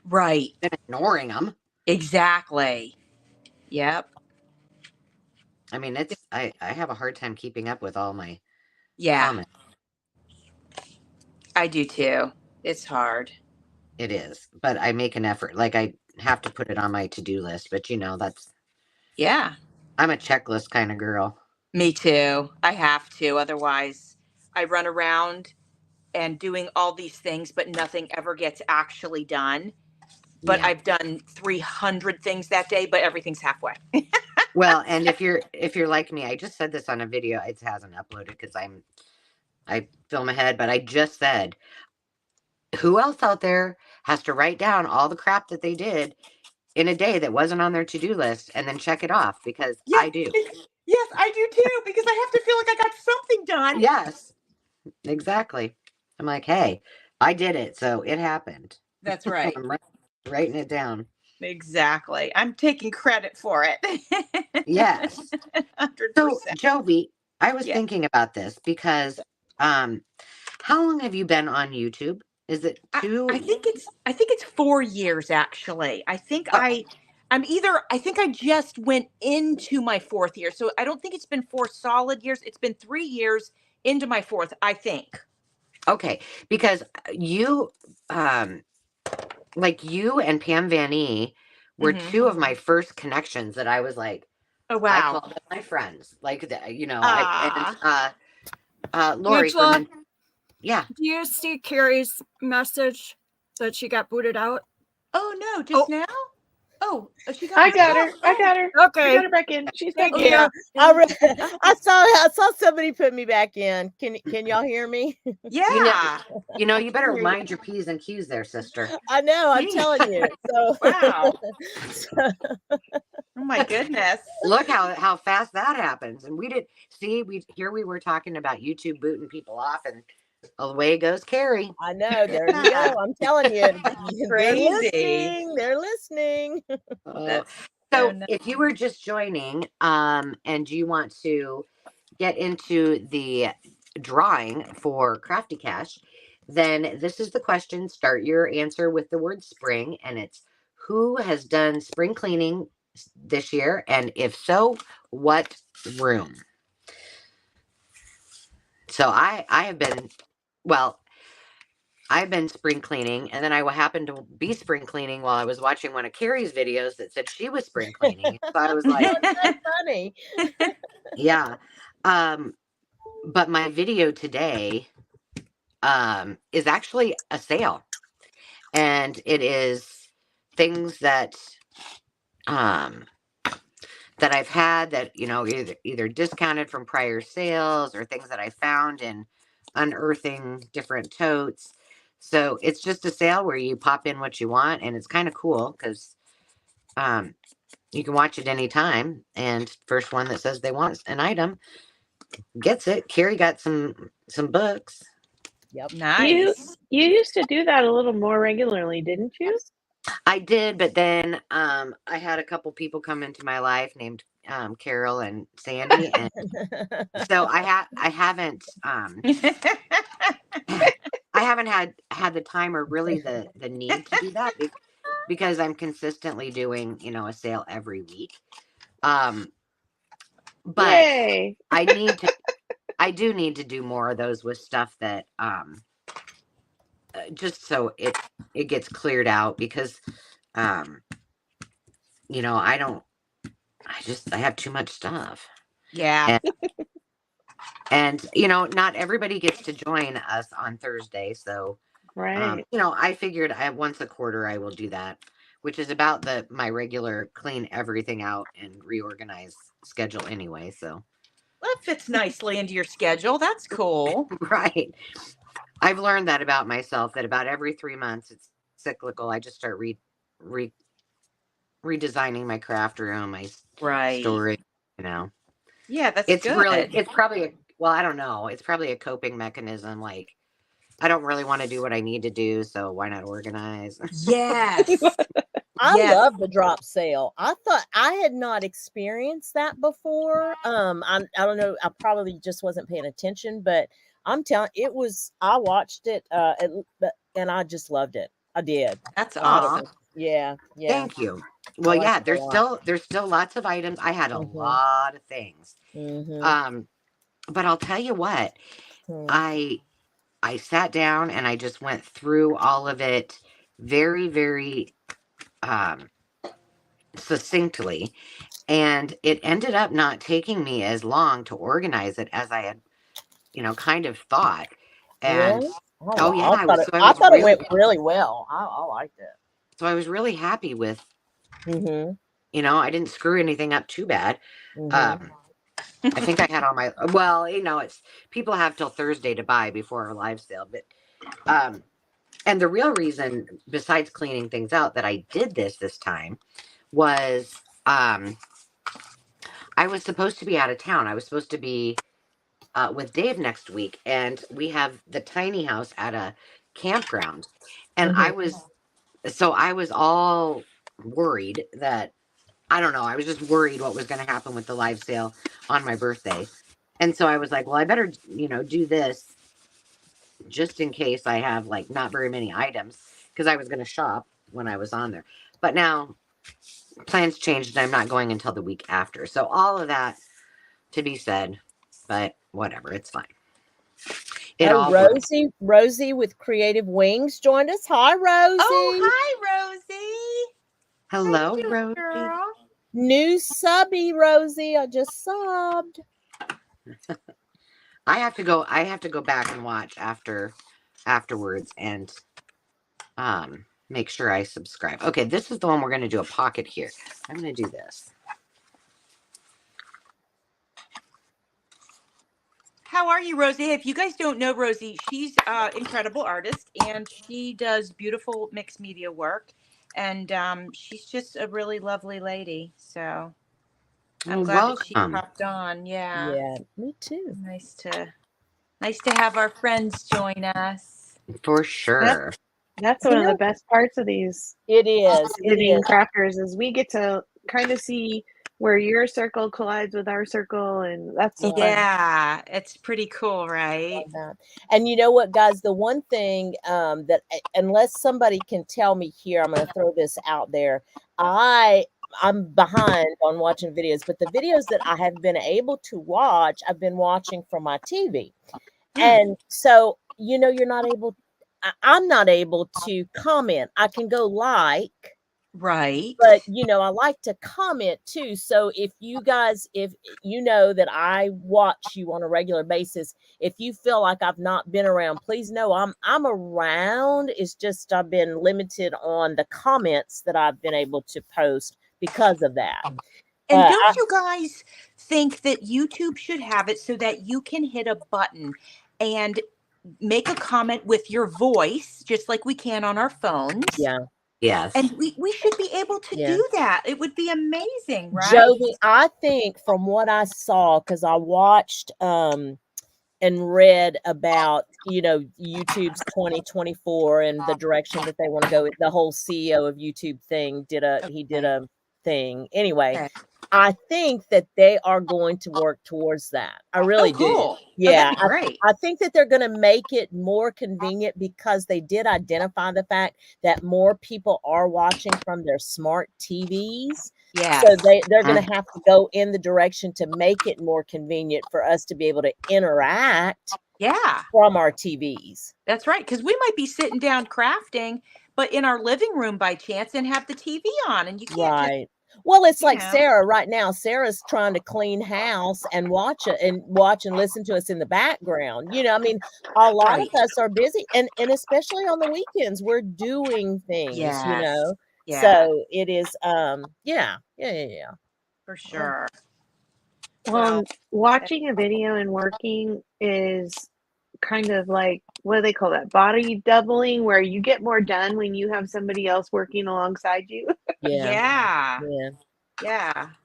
Right. been ignoring them. Exactly. Yep. I mean, I have a hard time keeping up with all my Yeah, comments. I do too. It's hard. It is, but I make an effort. Like I have to put it on my to-do list, but you know, Yeah. I'm a checklist kind of girl. Me too. I have to. Otherwise, I run around and doing all these things, but nothing ever gets actually done. But Yeah. I've done 300 things that day, but everything's halfway. Well, and if you're like me, I just said this on a video. It hasn't uploaded because I film ahead, but I just said, who else out there has to write down all the crap that they did in a day that wasn't on their to-do list and then check it off? Because I do. Yes, I do too, because I have to feel like I got something done. Yes, exactly. I'm like, hey, I did it, so it happened. That's right. I'm writing it down. Exactly. I'm taking credit for it. Yes. 100%. So, Jovi, I was Yeah. thinking about this because how long have you been on YouTube? Is it 2? I think it's 4 years actually. I think Oh. I think I just went into my 4th year. So I don't think it's been 4 solid years. It's been 3 years into my 4th, I think. Okay, because you like you and Pam Van E were Mhm. 2 of my first connections that I was like, Oh I wow. called them my friends. Like you know, Ah. Lori Angela, from yeah. do you see Carrie's message that she got booted out? Oh no, just now? Oh, she got I booted got out. her. I got her. Okay. I got her back in. She's back Oh, in. yeah. I saw somebody put me back in. Can y'all hear me? Yeah. You know, you better mind your P's and Q's there, sister. I know. I'm Jeez. telling you. So Wow. Oh my goodness. Look how fast that happens. And we did see we were talking about YouTube booting people off, and away goes Carrie. I know. There you go. I'm telling you. They're Crazy. listening. They're listening. That's So nuts. if you were just joining, and you want to get into the drawing for Crafty Cash, then this is the question. Start your answer with the word spring, and it's who has done spring cleaning this year, and if so, what room? So I have been, well, I've been spring cleaning, and then I happened to be spring cleaning while I was watching one of Carrie's videos that said she was spring cleaning. So I was like, That's funny. yeah. But my video today is actually a sale, and it is things that that I've had that, you know, either discounted from prior sales or things that I found in unearthing different totes. So it's just a sale where you pop in what you want, and it's kind of cool because you can watch it anytime. And first one that says they want an item gets it. Carrie got some books. Yep. Nice. You used to do that a little more regularly, didn't you? I did, but then I had a couple people come into my life named Carol and Sandy, and so I haven't had the time or really the need to do that because I'm consistently doing, a sale every week. But Yay. I do need to do more of those with stuff that just so it gets cleared out because I have too much stuff. Yeah. And not everybody gets to join us on Thursday, so Right. I figured once a quarter I will do that, which is about my regular clean everything out and reorganize schedule anyway, so That fits nicely into your schedule. That's cool. right. I've learned that about myself, that about every 3 months it's cyclical. I just start redesigning my craft room, my Right. storage, Yeah, that's it's good. it's probably I don't know, it's probably a coping mechanism. Like, I don't really want to do what I need to do, so why not organize? Yes. I Yes. love the drop sale. I thought I had not experienced that before. I don't know. I probably just wasn't paying attention, but I'm telling I watched it, and I just loved it. I did. That's Thought it awesome. was- yeah. Thank you. I Well, liked yeah, it a lot. there's still lots of items. I had a Mhm. lot of things. Mhm. But I'll tell you what, Hmm. I sat down and I just went through all of it very, very succinctly, and it ended up not taking me as long to organize it as I had, kind of thought. And Really? Oh, oh wow. yeah, I I was thought it really went really well. I liked it. so I was really happy with, Mhm. I didn't screw anything up too bad. Mhm. Um, I think I had all my, well, it's people have till Thursday to buy before our live sale, but and the real reason, besides cleaning things out, that I did this time was I was supposed to be out of town. I was supposed to be with Dave next week, and we have the tiny house at a campground, and Mhm. I was all worried that, I don't know, I was just worried what was going to happen with the live sale on my birthday. And so I was like, well, I better, do this just in case I have like not very many items, because I was going to shop when I was on there. But now plans changed and I'm not going until the week after. So all of that to be said, but whatever, it's fine. It Oh, all worked. Rosie with Creative Wings joined us. Hi, Rosie. Oh, hi, Rosie. Hello, How you doing, Rosie. girl? New subby, Rosie. I just subbed. I have to go back and watch afterwards and make sure I subscribe. Okay, this is the one we're going to do a pocket here. I'm going to do this. How are you, Rosie? If you guys don't know Rosie, she's an incredible artist and she does beautiful mixed media work. And she's just a really lovely lady. So I'm glad that she Welcome. popped on. Yeah. Yeah, me too. Nice to have our friends join us. For sure. That's You one of the know, best parts of these it is. It visiting is. crafters is we get to kind of see where your circle collides with our circle, and that's so fun. Yeah, it's pretty cool, right? Love that. And you know what, guys? The one thing that, unless somebody can tell me here, I'm going to throw this out there. I'm behind on watching videos, but the videos that I have been able to watch, I've been watching from my TV. And so, you're not able, I'm not able to comment. I can go like, Right. but I like to comment too. So if you know that I watch you on a regular basis, if you feel like I've not been around, please know I'm around. It's just I've been limited on the comments that I've been able to post because of that. And don't you guys think that YouTube should have it so that you can hit a button and make a comment with your voice, just like we can on our phones? Yeah. Yes. And we should be able to do that. It would be amazing, right? Jovi, I think from what I saw, because I watched and read about YouTube's 2024 and the direction that they want to go. The whole CEO of YouTube thing did a thing. Anyway, Okay. I think that they are going to work towards that. I really do. Cool. Yeah, that'd be great. I think that they're going to make it more convenient because they did identify the fact that more people are watching from their smart TVs. Yes. So they're going to have to go in the direction to make it more convenient for us to be able to interact from our TVs. That's right. Because we might be sitting down crafting, but in our living room by chance and have the TV on, and you can't just, well, it's like know. Sarah right now. Sarah's trying to clean house and watch and listen to us in the background. I mean, a lot of us are busy, and especially on the weekends, we're doing things. Yeah. So it is. Yeah. For sure. Well, watching a video and working is kind of like, what do they call that? Body doubling, where you get more done when you have somebody else working alongside you. Yeah,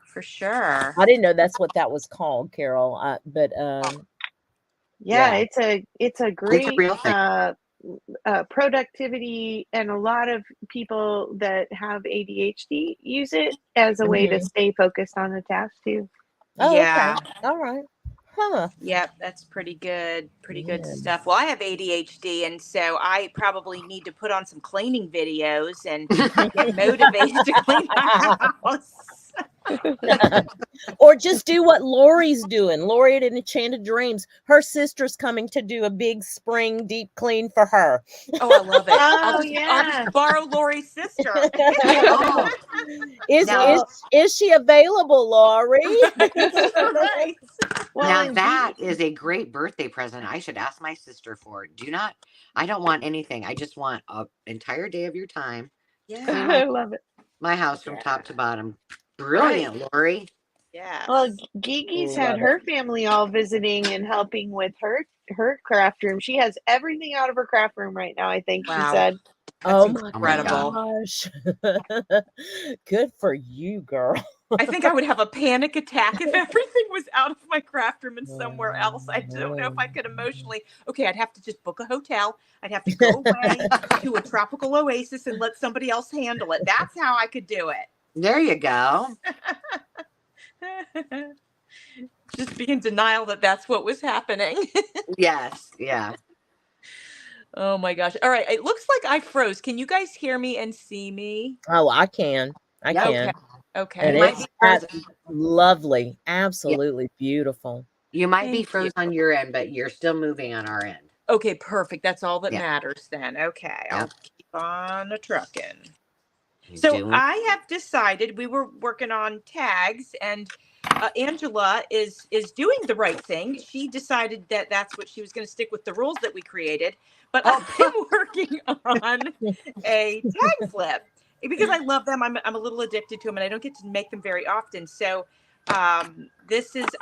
for sure. I didn't know that's what that was called, Carol. But it's a great real thing. productivity, and a lot of people that have ADHD use it as a way to stay focused on the task too. Okay. All right. Huh. Yep, that's pretty good. Pretty good stuff. Well, I have ADHD, and so I probably need to put on some cleaning videos and get motivated to clean my house. Or just do what Lori's doing. Lori at Enchanted Dreams. Her sister's coming to do a big spring deep clean for her. Oh, I love it. I'll just borrow Lori's sister. Is she available, Lori? Right. Now that is a great birthday present. I should ask my sister for it. I don't want anything. I just want an entire day of your time. Yeah. I love it. My house from top to bottom. Brilliant, Lori. Yeah. Well, Gigi's had her family all visiting and helping with her craft room. She has everything out of her craft room right now, I think she said. That's incredible. Gosh. Good for you, girl. I think I would have a panic attack if everything was out of my craft room and somewhere else. I don't know if I could emotionally. Okay, I'd have to just book a hotel. I'd have to go away to a tropical oasis and let somebody else handle it. That's how I could do it. There you go. Just be in denial that that's what was happening. Yes. Yeah. Oh my gosh. All right. It looks like I froze. Can you guys hear me and see me? Oh, I can. I can. Okay. And it's lovely. Absolutely beautiful. You might be frozen on your end, but you're still moving on our end. Okay, perfect. That's all that matters then. Okay. I'll keep on trucking. So I have decided, we were working on tags, and Angela is doing the right thing. She decided that that's what she was going to stick with the rules that we created. But I've been working on a tag flip because I love them. I'm a little addicted to them, and I don't get to make them very often. So I'm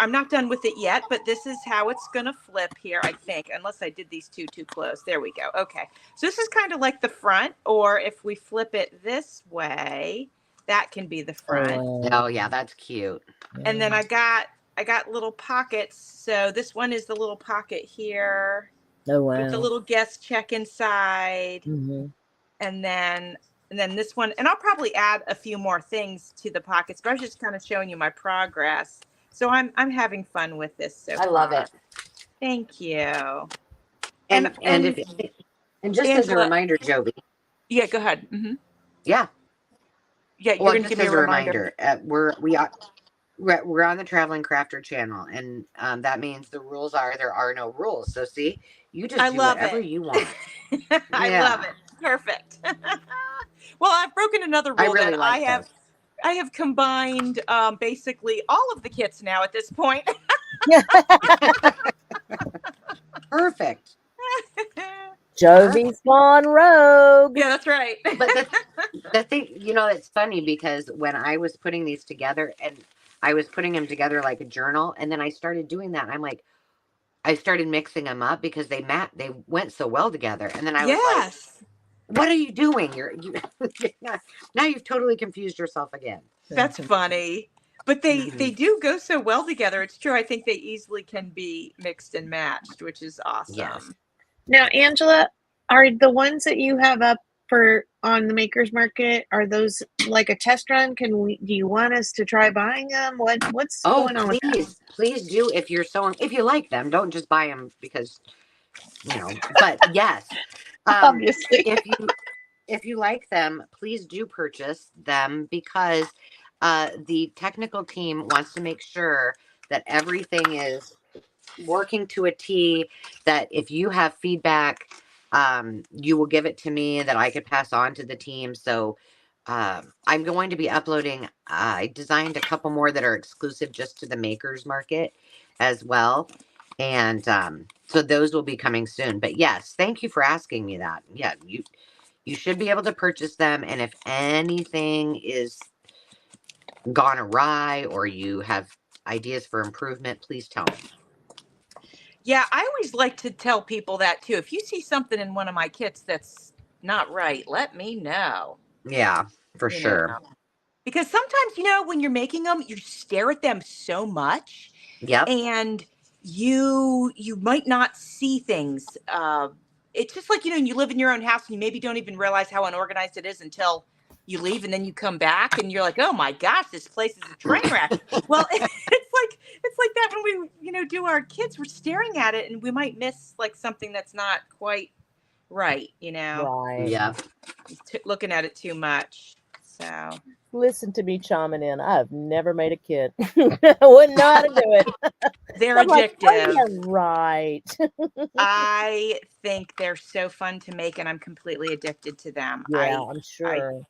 not done with it yet, but this is how it's going to flip here, I think, unless I did these two too close. There we go. Okay. So this is kind of like the front, or if we flip it this way, that can be the front. Oh yeah, that's cute. And then I got little pockets. So this one is the little pocket here. Oh wow. With the little guest check inside. Mm-hmm. And then this one, and I'll probably add a few more things to the pockets, but I was just kind of showing you my progress. So I'm having fun with this so far. I love it. Thank you. And just as a reminder, Jovi. Yeah, go ahead. Mm-hmm. Yeah. Yeah, you're going to give me a reminder. We're on the Traveling Crafter channel, and that means the rules are there are no rules. So see, you just do whatever you want. I love it. Perfect. Well, I've broken another rule that I have combined basically all of the kits now at this point. Perfect. Jovi's gone rogue. Yeah, that's right. But the thing, it's funny because when I was putting these together, and I was putting them together like a journal, and then I started doing that. I'm like, I started mixing them up because they went so well together. And then I was like, what are you doing? Now you've totally confused yourself again. That's funny. But they do go so well together. It's true. I think they easily can be mixed and matched, which is awesome. Yes. Now, Angela, are the ones that you have up for on the Makers Market, are those like a test run? Do you want us to try buying them? What's Oh, going on with that? please do if if you like them. Don't just buy them because But yes, um, Obviously. if you like them, please do purchase them because the technical team wants to make sure that everything is working to a T, that if you have feedback, you will give it to me that I could pass on to the team. So I'm going to be uploading. I designed a couple more that are exclusive just to the makers market as well. And so those will be coming soon. But yes, thank you for asking me that. Yeah, you should be able to purchase them. And if anything is gone awry or you have ideas for improvement, please tell me. Yeah, I always like to tell people that too. If you see something in one of my kits that's not right, let me know. Yeah, for You know, sure. because sometimes, when you're making them, you stare at them so much Yep. and you might not see things. It's just like, you live in your own house and you maybe don't even realize how unorganized it is until you leave, and then you come back and you're like, oh my gosh, this place is a train wreck. Well, it's like that when we do our kids. We're staring at it and we might miss like something that's not quite right. Right. Yep. Looking at it too much. So Listen to me chiming in. I've never made a kit. I wouldn't know how to do it. they're I'm like, oh, addictive. yeah, right. I think they're so fun to make, and I'm completely addicted to them. Yeah, I'm sure.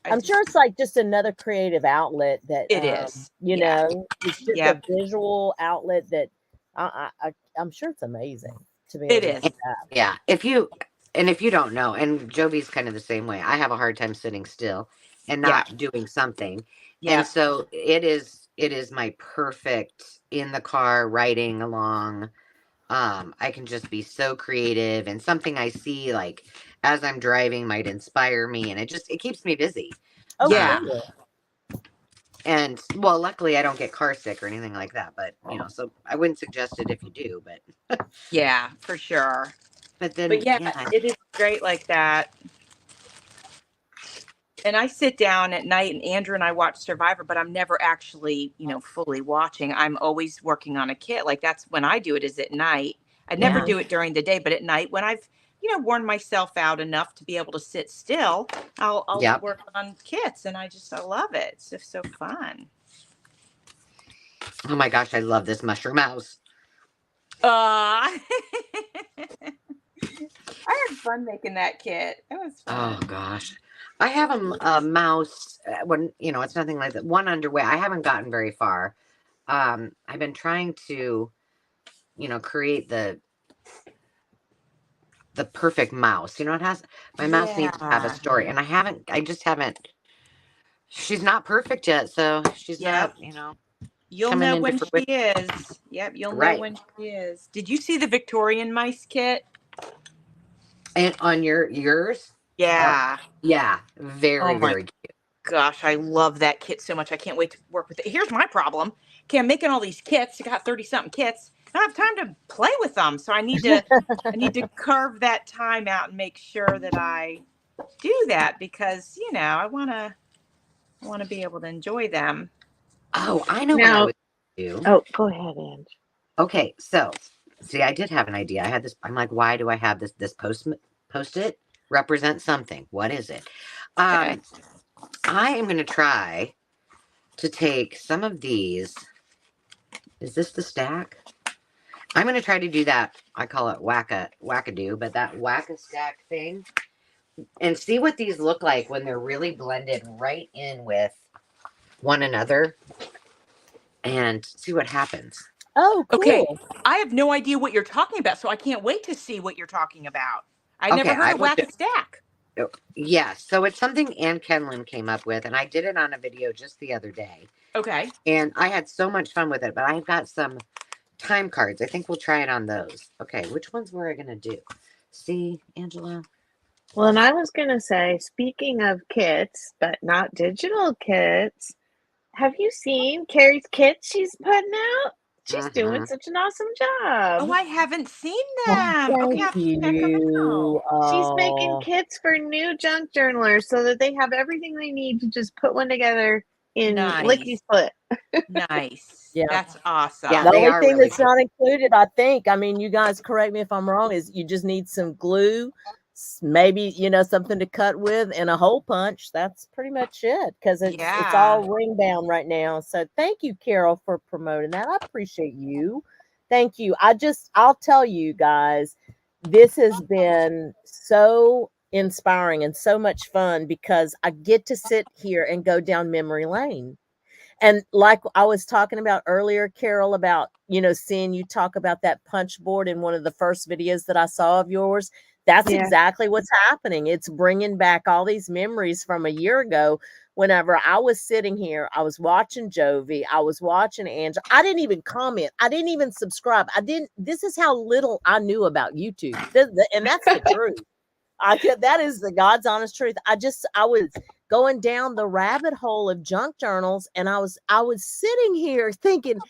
I I'm sure it's like just another creative outlet that It is. Yeah. it's just Yep. a visual outlet that I'm sure it's amazing to be It able to is. do that. Yeah. If you don't know, and Jovi's kind of the same way. I have a hard time sitting still and Yeah. not doing something. Yeah. And so it is my perfect in the car writing along. I can just be so creative, and something I see like as I'm driving might inspire me, and it keeps me busy. Oh, Yeah. cool. And well, luckily I don't get car sick or anything like that, but so I wouldn't suggest it if you do, but Yeah, for sure. but then But yeah, it is great like that. And I sit down at night and Andrew and I watch Survivor, but I'm never actually, fully watching. I'm always working on a kit. Like that's when I do it, is at night. I never Yeah. do it during the day, but at night when I've, worn myself out enough to be able to sit still, I'll Yep. work on kits, and I love it. It's just so fun. Oh my gosh, I love this mushroom house. I had fun making that kit. It was fun. Oh gosh, I have a mouse. When it's nothing like that. One underway. I haven't gotten very far. I've been trying to, create the perfect mouse. It has my mouse needs to have a story, and I just haven't. She's not perfect yet, so she's not. You'll coming know into when she fruition. is. Yep, you'll know Right. when she is. Did you see the Victorian mice kit? And on yours? Yeah. Yeah, very, Oh my very cute. gosh, I love that kit so much. I can't wait to work with it. Here's my problem. Okay, I'm making all these kits. I got 30 something kits. I don't have time to play with them. So I need to carve that time out and make sure that I do that because, I want to be able to enjoy them. Oh, I know what I would do. Oh, go ahead, Ange. Okay, so see, I did have an idea. I had this. I'm like, why do I have this post-it represent something? What is it? Okay. I am going to try to take some of these. Is this the stack? I'm going to try to do that. I call it wackadoo, but that whack-a-stack thing, and see what these look like when they're really blended right in with one another, and see what happens. Oh, cool. Okay. I have no idea what you're talking about, so I can't wait to see what you're talking about. I never heard of whack-a-stack. Yeah, so it's something Ann Kenlin came up with, and I did it on a video just the other day. Okay. And I had so much fun with it, but I've got some time cards. I think we'll try it on those. Okay, which ones were I going to do? See, Angela? Well, and I was going to say, speaking of kits, but not digital kits, have you seen Carrie's kits she's putting out? She's doing such an awesome job. Oh, I haven't seen Oh, them. Okay, thank I'll check them you. out. She's making Oh, kits for new junk journalers so that they have everything they need to just put one together in lickety Nice. split. Nice. yeah. That's Yeah, awesome. The they only are thing really that's cool. not included, I think, I mean, you guys correct me if I'm wrong, is you just need some glue, maybe, something to cut with, and a hole punch. That's pretty much it, because it's Yeah. all ring bound right now. So thank you, Carol, for promoting that. I appreciate you. Thank you. I'll tell you guys, this has been so inspiring and so much fun because I get to sit here and go down memory lane. And like I was talking about earlier, Carol, about, seeing you talk about that punch board in one of the first videos that I saw of yours. That's Yeah. exactly what's happening. It's bringing back all these memories from a year ago. Whenever I was sitting here, I was watching Jovi, I was watching Angela. I didn't even comment. I didn't even subscribe. This is how little I knew about YouTube. And that's the truth. That is the God's honest truth. I was going down the rabbit hole of junk journals, and I was sitting here thinking,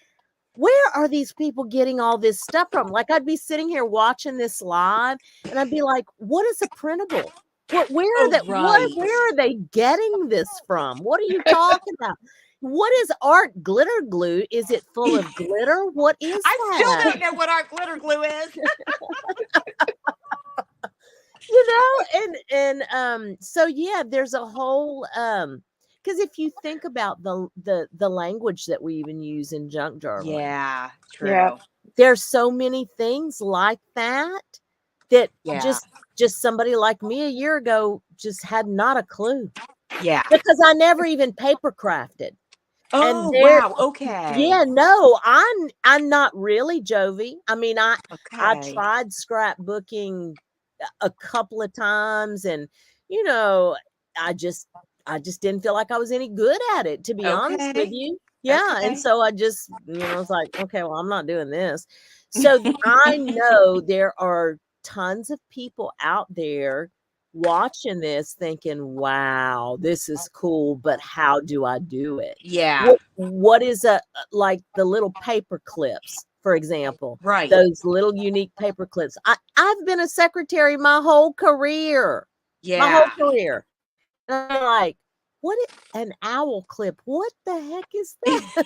where are these people getting all this stuff from? Like, I'd be sitting here watching this live, and I'd be like, what is a printable? Oh, right. Where are they getting this from? What are you talking about? What is art glitter glue? Is it full of glitter? What is I still that? don't know what art glitter glue is. So yeah, there's a whole because if you think about the language that we even use in junk journaling, Yeah, Yeah. true. there's so many things like that that Yeah. just somebody like me a year ago just had not a clue, Yeah. because I never even paper crafted. And Oh, there, wow. Okay. yeah, no, I'm not really, Jovi. I mean, I Okay. tried scrapbooking a couple of times, and you know, I just didn't feel like I was any good at it, to be honest with Okay. you. Yeah, and Okay. so I just, was like, okay, well, I'm not doing this. So I know there are tons of people out there watching this thinking, wow, this is cool, but how do I do it? Yeah. What is like the little paper clips, for example, Right. those little unique paper clips. I've been a secretary my whole career. My whole Yeah. career. And I'm like, an owl clip? What the heck is that?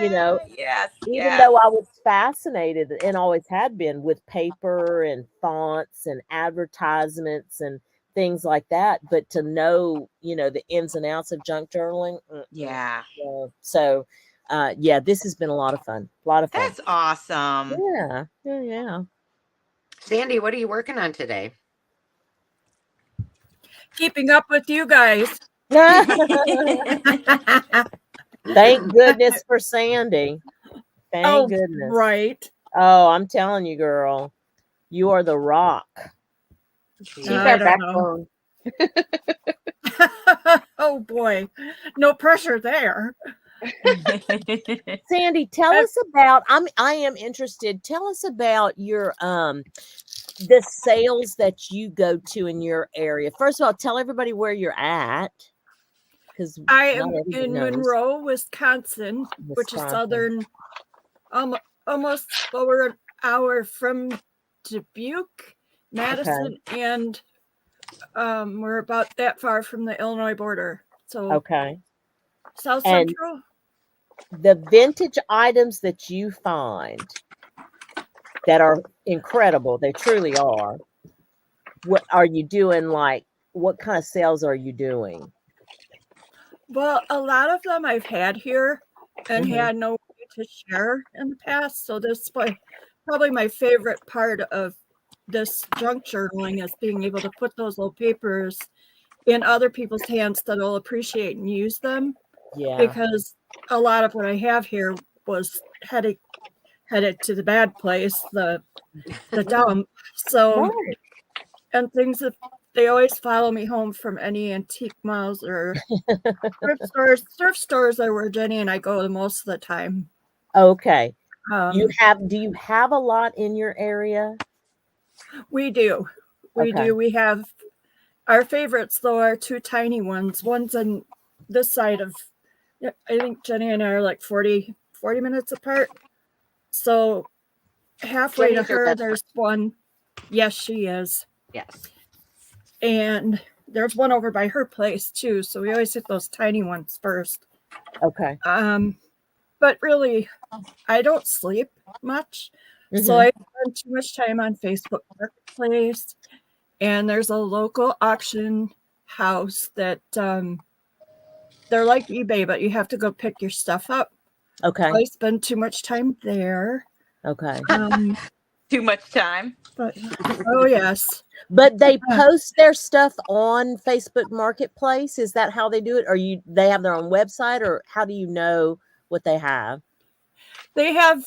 You know, Yes. even Yes. though I was fascinated and always had been with paper and fonts and advertisements and things like that, but to know, the ins and outs of junk journaling. Yeah. So, yeah, this has been a lot of fun. A lot of fun. That's awesome. Yeah. Yeah. Sandy, what are you working on today? Keeping up with you guys. Yeah. Thank goodness for Sandy. Thank goodness. Right. Oh, I'm telling you, girl, you are the rock. She's I our don't know. backbone. Oh boy, no pressure there. Sandy, tell us about. I am interested. Tell us about your the sales that you go to in your area. First of all, tell everybody where you're at, because I am in Monroe, Wisconsin, which is southern, almost over an hour from Dubuque, Madison, and we're about that far from the Illinois border. So okay, South and Central. the vintage items that you find that are incredible, they truly are. What are you doing? Like, what kind of sales are you doing? Well, a lot of them I've had here and had no way to share in the past. So this is probably my favorite part of this junk journaling, is being able to put those little papers in other people's hands that will appreciate and use them. Yeah. Because a lot of what I have here was headed to the bad place, the dump. So, Right. and things that they always follow me home from any antique malls or thrift stores are where Jenny and I go the most of the time. Okay. Do Do you have a lot in your area? We do. We do. We have our favorites, though, are two tiny ones. One's on this side of, I think Jenny and I are like 40 40 minutes apart. So halfway Jenny's to your her, best there's one. Yes, she is. Yes. And there's one over by her place too. So we always hit those tiny ones first. Okay. But really, I don't sleep much. So I spend too much time on Facebook Marketplace. And there's a local auction house that they're like eBay, but you have to go pick your stuff up. Okay. So I spend too much time there. Okay. Too much time. But oh yes. But they post their stuff on Facebook Marketplace. Is that how they do it? Or they have their own website, or how do you know what they have? They have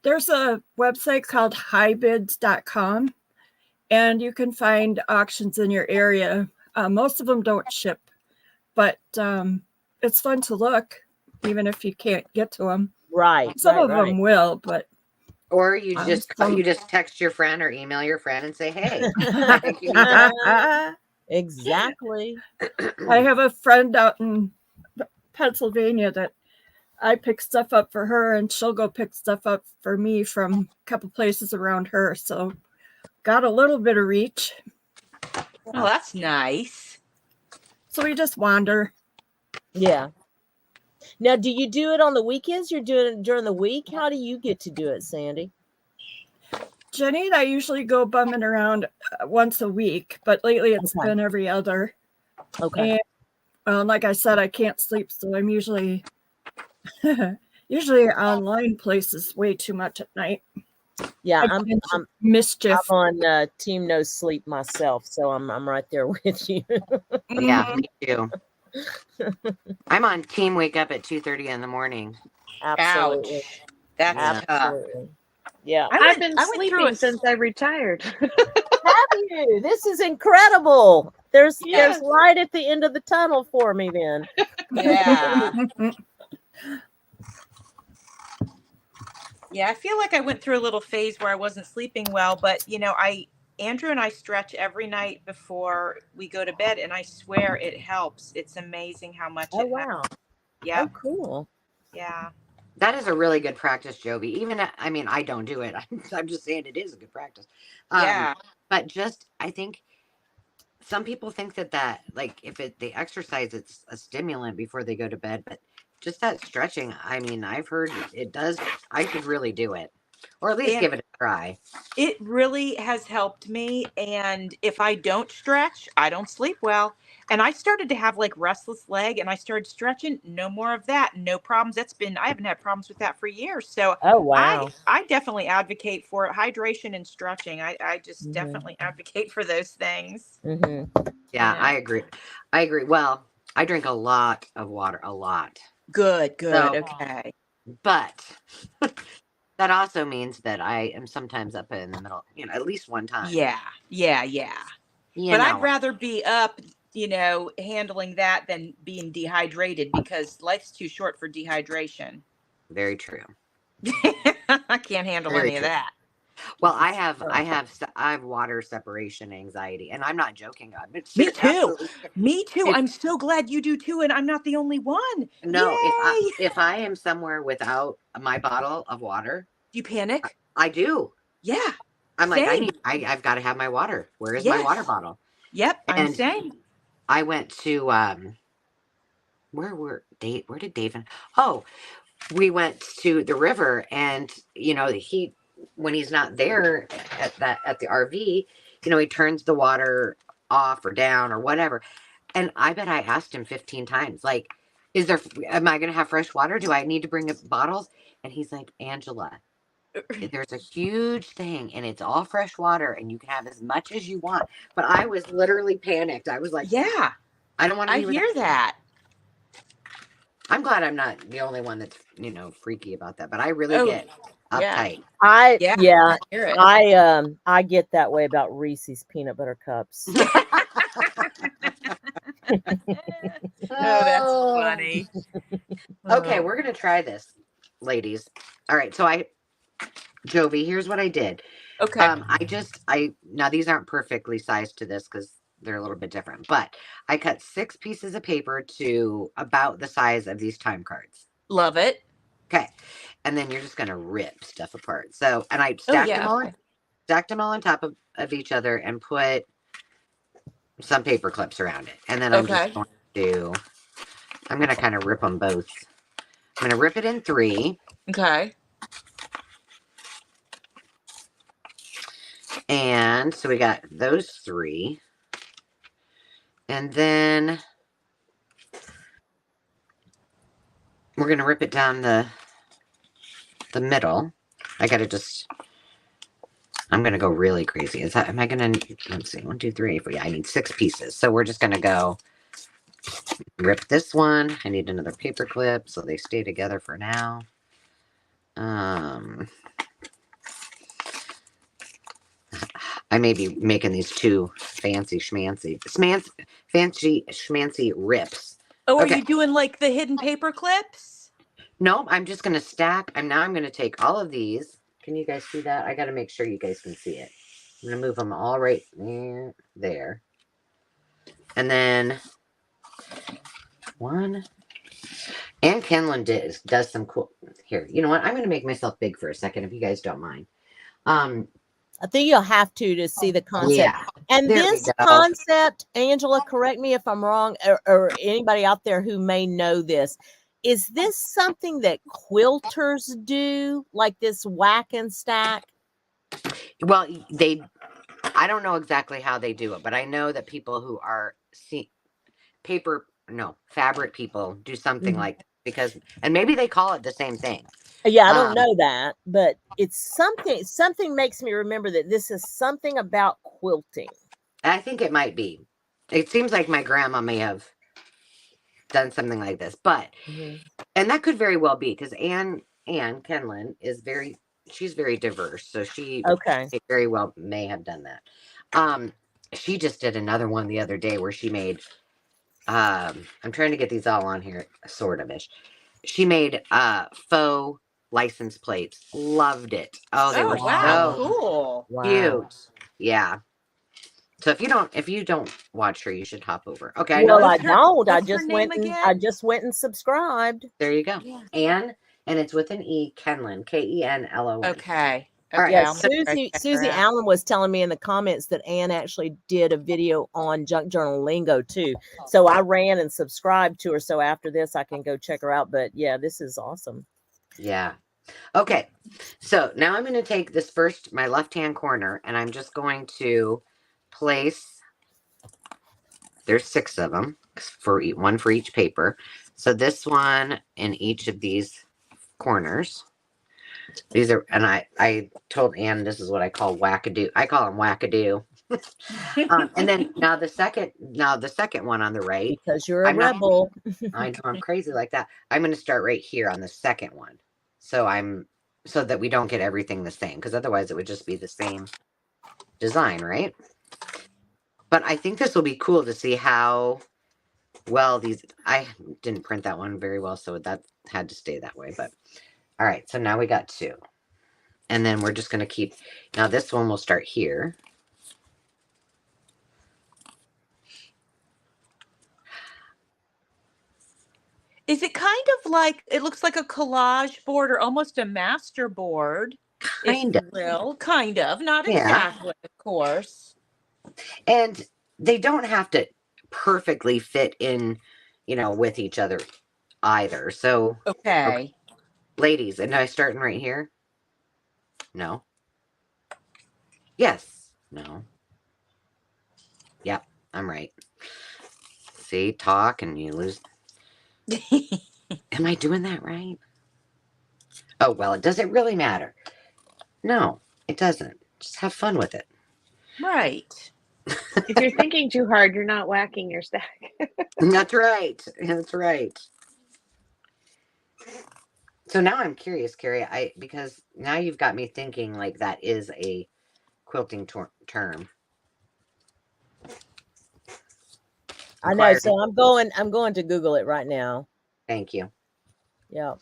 there's a website called highbids.com, and you can find auctions in your area. Most of them don't ship, but it's fun to look, even if you can't get to them. Right. Some of them will, but Or you just text your friend or email your friend and say, "Hey, I think you need to." Exactly. I have a friend out in Pennsylvania that I pick stuff up for her, and she'll go pick stuff up for me from a couple places around her. So got a little bit of reach. Oh, that's nice. So we just wander. Yeah. Now, do you do it on the weekends? You're doing it during the week? How do you get to do it, Sandy? Jenny and I usually go bumming around once a week, but lately it's been every other. Okay. And like I said, I can't sleep, so I'm usually online places way too much at night. Yeah, I'm mischief. I'm on Team No Sleep myself, so I'm right there with you. Yeah, me too. I'm on Team Wake Up at 2:30 in the morning. Absolutely. Ouch. That's tough. Yeah. I've been sleeping since I retired. Have you? This is incredible. There's light at the end of the tunnel for me then. Yeah. Yeah, I feel like I went through a little phase where I wasn't sleeping well, but Andrew and I stretch every night before we go to bed, and I swear it helps. It's amazing how much it helps. Yeah. Oh, cool. Yeah. That is a really good practice, Jovi. Even, I mean, I don't do it. I'm just saying it is a good practice. Yeah. But I think some people think that like if they exercise, it's a stimulant before they go to bed. But just that stretching, I mean, I've heard it does. I could really do it, or at least give it a try. It really has helped me. And if I don't stretch, I don't sleep well. And I started to have like restless leg, and I started stretching. No more of that. No problems. I haven't had problems with that for years. So I definitely advocate for it. Hydration and stretching. I just definitely advocate for those things. Yeah, I agree. Well, I drink a lot of water, a lot. Good. So, okay. But that also means that I am sometimes up in the middle, at least one time. Yeah. But I'd rather be up, handling that than being dehydrated, because life's too short for dehydration. Very true. I can't handle any of that. Well, I have water separation anxiety, and I'm not joking. Me too. Me too. I'm so glad you do too, and I'm not the only one. No, if I am somewhere without my bottle of water, do you panic? I do. Yeah. I'm like, I've got to have my water. Where is my water bottle? Yep. I'm saying. I went to where did Dave? We went to the river, and when he's not there at the RV, he turns the water off or down or whatever. And I bet I asked him 15 times, like, am I going to have fresh water? Do I need to bring bottles? And he's like, Angela, there's a huge thing, and it's all fresh water, and you can have as much as you want. But I was literally panicked. I was like, yeah, I don't want to. I hear that. I'm glad I'm not the only one that's freaky about that, but I really get uptight. I get that way about Reese's peanut butter cups. Oh, that's funny. Okay, we're gonna try this, ladies. All right, so Jovi, here's what I did. Okay. Now these aren't perfectly sized to this because they're a little bit different, but I cut 6 pieces of paper to about the size of these time cards. Love it. Okay. And then you're just going to rip stuff apart. So, and I Oh, yeah. stacked them all on top of each other and put some paper clips around it. And then I'm just going to, I'm going to kind of rip them both. I'm going to rip it in 3. Okay. And so we got those 3. And then we're going to rip it down the middle. I got to just, I'm going to go really crazy. Is that, am I going to, let's see, 1, 2, 3, 4. Yeah, I need 6 pieces. So we're just going to go rip this one. I need another paper clip so they stay together for now. I may be making these too fancy schmancy rips. Oh, are Okay. you doing like the hidden paper clips? No, I'm just going to stack. I'm going to take all of these. Can you guys see that? I got to make sure you guys can see it. I'm going to move them all right there. And then 1. And Kenlin does some cool. Here, you know what? I'm going to make myself big for a second if you guys don't mind. I think you'll have to see the concept. Yeah. And There this we go. concept, Angela, correct me if I'm wrong, or anybody out there who may know this. Is this something that quilters do, like this whack and stack? Well, I don't know exactly how they do it, but I know that people who are fabric people do something like that because, and maybe they call it the same thing. Yeah, I don't know that, but it's something makes me remember that this is something about quilting. I think it might be. It seems like my grandma may have done something like this, but, and that could very well be because Anne Kenlin is she's very diverse. So she very well may have done that. She just did another one the other day where she made, I'm trying to get these all on here, sort of ish. She made faux license plates. Loved it. Oh, they were so cool. cute. Yeah. So if you don't watch her, you should hop over. Okay. Well, I don't. What's I her just name went. again? I just went and subscribed. There you go. Yeah. Anne, and it's with an E, Kenlin, Kenlon. Okay. All right. Yeah, Susie Allen was telling me in the comments that Anne actually did a video on Junk Journal Lingo too. So I ran and subscribed to her. So after this, I can go check her out. But yeah, this is awesome. Yeah. Okay. So now I'm going to take this my left-hand corner, and I'm just going to place, there's 6 of them one for each paper. So this one in each of these corners. These are, and I told Anne this is what I call wackadoo. I call them wackadoo. And then now the second one on the right. Because you're a rebel. I know I'm crazy like that. I'm going to start right here on the second one. So that we don't get everything the same, because otherwise it would just be the same design, right? But I think this will be cool to see how well I didn't print that one very well, so that had to stay that way. But all right, so now we got 2. And then we're just going to keep, now this one will start here. Is it kind of like, it looks like a collage board or almost a master board? Kind of. Kind of. Not exactly, of course. And they don't have to perfectly fit in, with each other either. So, okay. Ladies, and I starting right here? No. Yes. No. Yep, I'm right. See, talk and you lose. Am I doing that right? Oh, well, does it really matter? No, it doesn't. Just have fun with it. Right. If you're thinking too hard, you're not whacking your stack. That's right. That's right. So now I'm curious, Carrie, because now you've got me thinking like that is a quilting term. I know. So I'm going to Google it right now. Thank you. Yeah.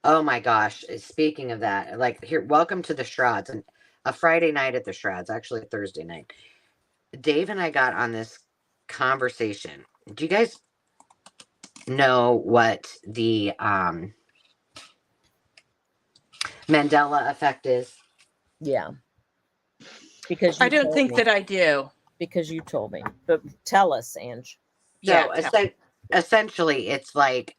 Oh my gosh. Speaking of that, like here, welcome to the Shrouds, and a Friday night at the Shrouds, actually a Thursday night. Dave and I got on this conversation. Do you guys know what the Mandela effect is? Yeah. Because you I don't told think me. that I do. Because you told me. But tell us, Ange. Yeah. So essentially, it's like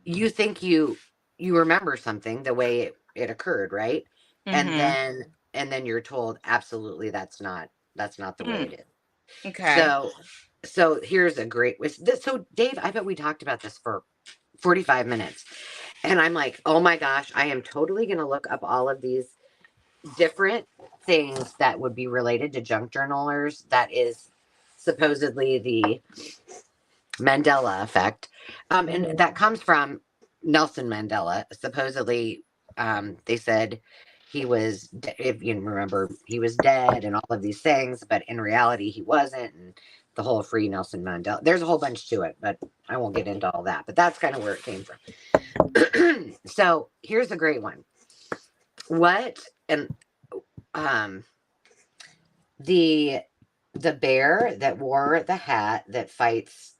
you think you remember something the way it occurred, right? And then you're told absolutely that's not the way it is. Okay. So here's a great so Dave, I bet we talked about this for 45 minutes. And I'm like, oh my gosh, I am totally gonna look up all of these different things that would be related to junk journalers. That is supposedly the Mandela effect. And that comes from Nelson Mandela. Supposedly, they said he was, if you remember, he was dead and all of these things, but in reality, he wasn't. And the whole free Nelson Mandela, there's a whole bunch to it, but I won't get into all that. But that's kind of where it came from. So here's a great one. What, and the bear that wore the hat that fights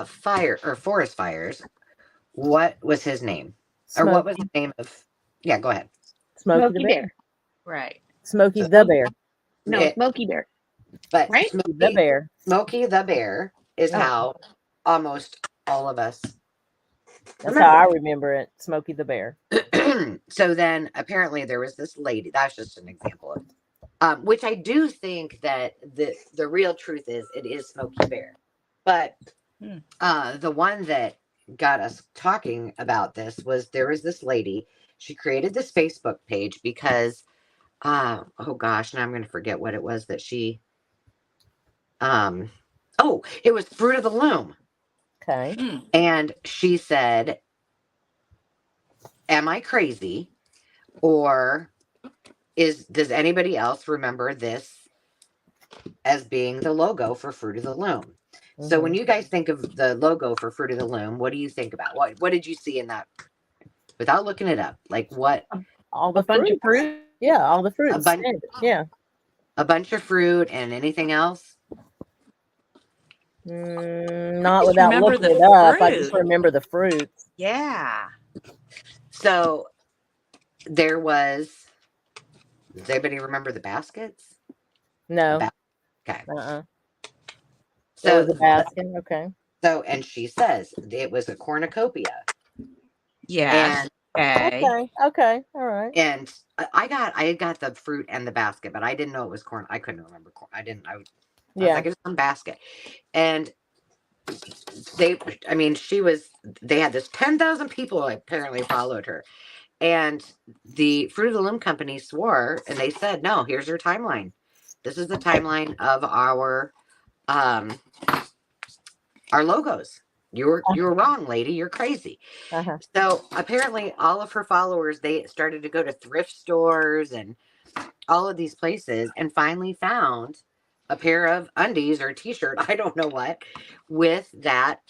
fire or forest fires, what was his name? Or what was the name of? Yeah, go ahead. Smokey the Smokey Bear. Bear. Right. Smokey the Bear. No, Smokey Bear. But Right? Smokey the Bear. Smokey the Bear is Oh. how almost all of us That's how I remember it. Smokey the Bear. So then apparently there was this lady. That's just an example of which I do think that the real truth is it is Smokey Bear. But the one that got us talking about this was there was this lady. She created this Facebook page because oh gosh, now I'm going to forget what it was that she it was Fruit of the Loom. Okay. And she said, am I crazy, or does anybody else remember this as being the logo for Fruit of the Loom? So when you guys think of the logo for Fruit of the Loom, what do you think about? What did you see in that? Without looking it up, like what? All the bunch of fruits. fruit. Yeah, all the fruits. A bunch. Yeah. A bunch of fruit and anything else? Not without remember looking the it up. I fruit. just remember the fruits. Yeah. So there was. Does anybody remember the baskets? No. Okay. So So the basket. Okay. So and she says it was a cornucopia. Yes. And Okay. All right. And I got the fruit and the basket, but I didn't know it was corn. I couldn't remember corn. I was like, it's some basket. And they had this 10,000 people apparently followed her. And the Fruit of the Loom company swore, and they said, no, here's your timeline. This is the timeline of our logos. You were wrong, lady. You're crazy. So apparently all of her followers, they started to go to thrift stores and all of these places and finally found a pair of undies or a t-shirt, I don't know what, with that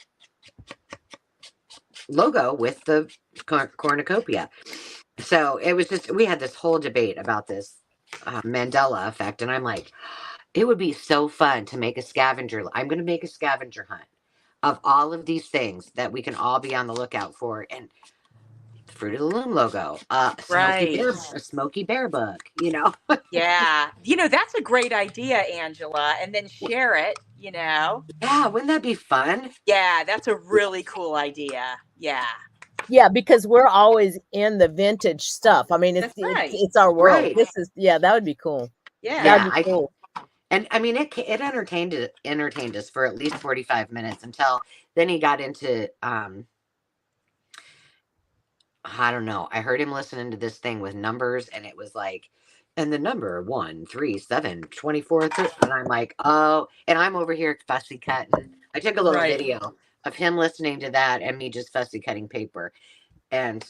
logo with the cornucopia. So it was just, we had this whole debate about this Mandela effect. And I'm like, it would be so fun to make a scavenger. I'm going to make a scavenger hunt of all of these things that we can all be on the lookout for. And the Fruit of the Loom logo, a Smokey Bear book, Yeah. That's a great idea, Angela. And then share it, Yeah, wouldn't that be fun? Yeah, that's a really cool idea. Yeah. Yeah, because we're always in the vintage stuff. I mean, it's our world. Right. This is that would be cool. Yeah. That'd be cool. And I mean, it entertained us for at least 45 minutes until then he got into I don't know. I heard him listening to this thing with numbers, and it was like, and the number 1, 3, 7, 24, 30, and I'm like, oh, and I'm over here fussy cutting. I took a little video of him listening to that and me just fussy cutting paper, and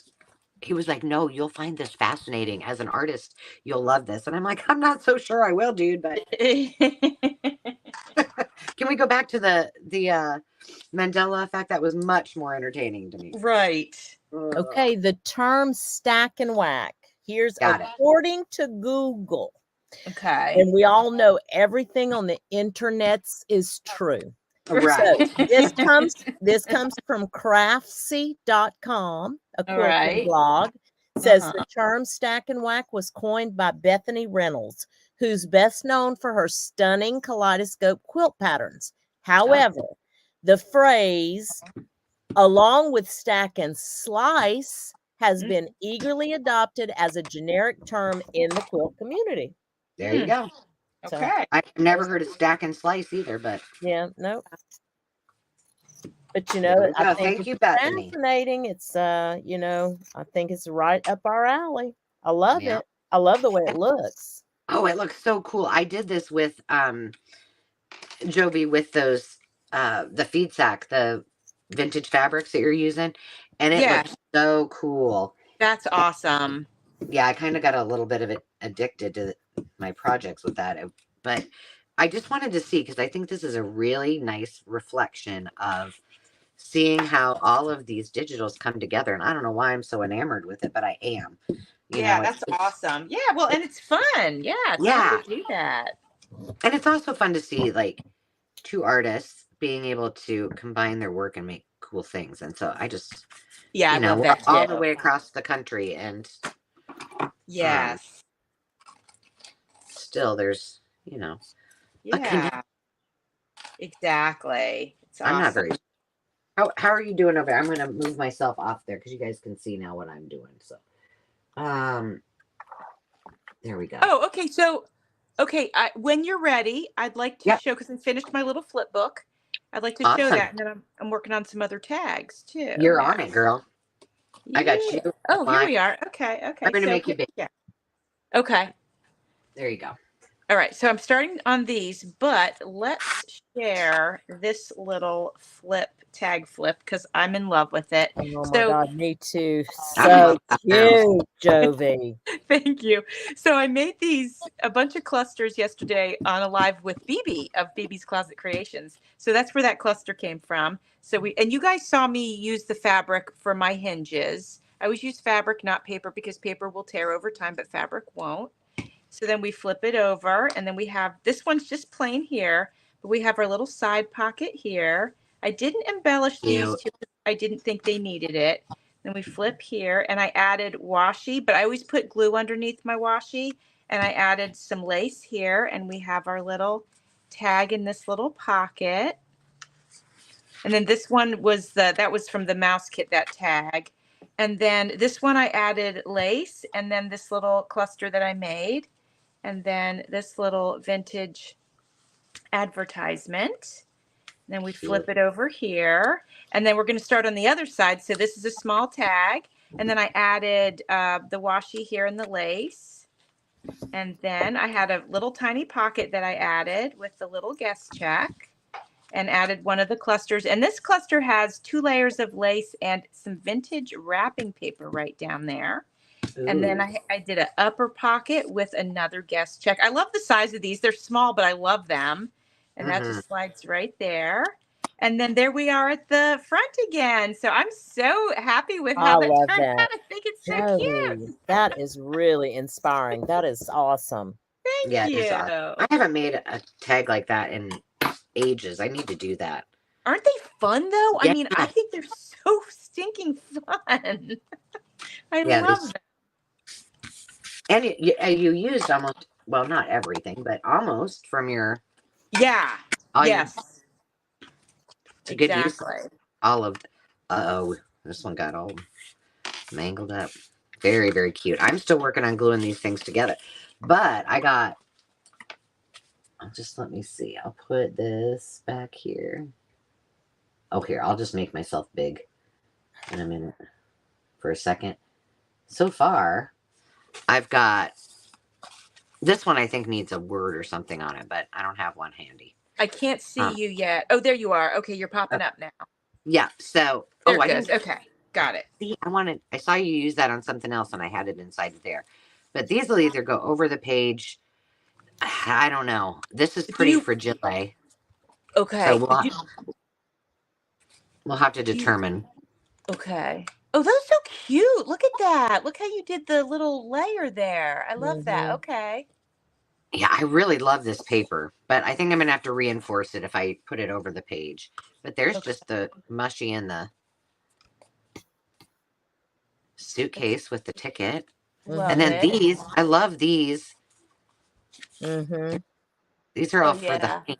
he was like, no, you'll find this fascinating as an artist. You'll love this. And I'm like, I'm not so sure I will, dude, but can we go back to the Mandela effect? That was much more entertaining to me. Right. Okay, the term stack and whack. Here's according to Google. Okay. And we all know everything on the internets is true. Right. So this comes from craftsy.com, a All quilting right. blog. Says Uh-huh. the term stack and whack was coined by Bethany Reynolds, who's best known for her stunning kaleidoscope quilt patterns. However, the phrase, along with stack and slice, has been eagerly adopted as a generic term in the quilt community. There you go. So, Okay. I've never heard of stack and slice either, but yeah, no. But there we I go. think Thank you, it's Bethany. fascinating. It's I think it's right up our alley. I love Yeah. it. I love the way it looks. Oh, it looks so cool. I did this with Jovi with those the feed sack, the vintage fabrics that you're using, and it Yeah, looks so cool. that's awesome. Yeah, I kind of got a little bit of it addicted to my projects with that, but I just wanted to see because I think this is a really nice reflection of seeing how all of these digitals come together. And I don't know why I'm so enamored with it, but I am. Yeah, that's awesome. Yeah, well, and it's fun. Yeah, it's fun to do that. And it's also fun to see like two artists being able to combine their work and make cool things. And so I just, I love that all too. the way across the country, and Yes. still there's, Yeah. Exactly. It's I'm not awesome. very. How are you doing over there? I'm going to move myself off there because you guys can see now what I'm doing. So, there we go. Oh, okay. So, okay, when you're ready, I'd like to show, because I finished my little flip book. I'd like to show Awesome. that, and then I'm working on some other tags too. You're on it, girl. I got you. Oh, here we are. Okay. I'm going to make you big. Yeah. Okay. There you go. All right, so I'm starting on these, but let's share this little tag flip, because I'm in love with it. Oh my God, me too. I So love that cute, Jovi. Thank you. So I made a bunch of clusters yesterday on a live with BB of BB's Closet Creations. So that's where that cluster came from. And you guys saw me use the fabric for my hinges. I always use fabric, not paper, because paper will tear over time, but fabric won't. So then we flip it over, and then we have, this one's just plain here, but we have our little side pocket here. I didn't embellish these two. I didn't think they needed it. Then we flip here, and I added washi, but I always put glue underneath my washi, and I added some lace here, and we have our little tag in this little pocket. And then this one was that was from the mouse kit, that tag. And then this one I added lace, and then this little cluster that I made. And then this little vintage advertisement. And then we flip it over here. And then we're going to start on the other side. So this is a small tag. And then I added the washi here and the lace. And then I had a little tiny pocket that I added with the little guest check, and added one of the clusters. And this cluster has 2 layers of lace and some vintage wrapping paper right down there. Ooh. And then I did an upper pocket with another guest check. I love the size of these. They're small, but I love them. And that just slides right there. And then there we are at the front again. So I'm so happy with how that turned out. I think it's so cute. That is really inspiring. That is awesome. Thank you. I haven't made a tag like that in ages. I need to do that. Aren't they fun though? I mean, I think they're so stinking fun. I love them. And you used almost, well, not everything, but almost from your yes. To good use all of this one got all mangled up. Very, very cute. I'm still working on gluing these things together, but let me see. I'll put this back here. Oh, here, I'll just make myself big in a minute for a second. So far, I've got this one. I think needs a word or something on it, but I don't have one handy. I can't see you yet. Oh, there you are. Okay, you're popping up now. Yeah. So, there it goes. Okay, got it. See, I saw you use that on something else, and I had it inside there. But these will either go over the page. I don't know. This is pretty fragile. Okay. So we'll have to determine. Okay. Oh, that's so cute. Look at that. Look how you did the little layer there. I love that. Okay. Yeah, I really love this paper, but I think I'm gonna have to reinforce it if I put it over the page. But there's Okay. just the mushy in the suitcase with the ticket. Love And then it. these, I love these. Mm-hmm. These are Oh all for the yeah.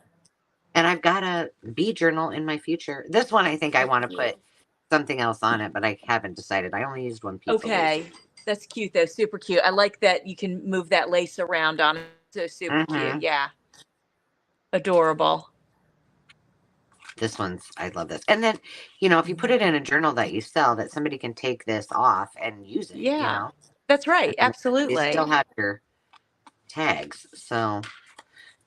and I've got a bee journal in my future. This one I think I So want to cute. put something else on it, but I haven't decided. I only used one piece of lace. Okay. That's cute though. Super cute. I like that you can move that lace around on it. So super cute. Mm-hmm. Yeah. Adorable. This one's I love this. And then, if you put it in a journal that you sell, that somebody can take this off and use it, Yeah. That's right. and you Absolutely. still have your tags. So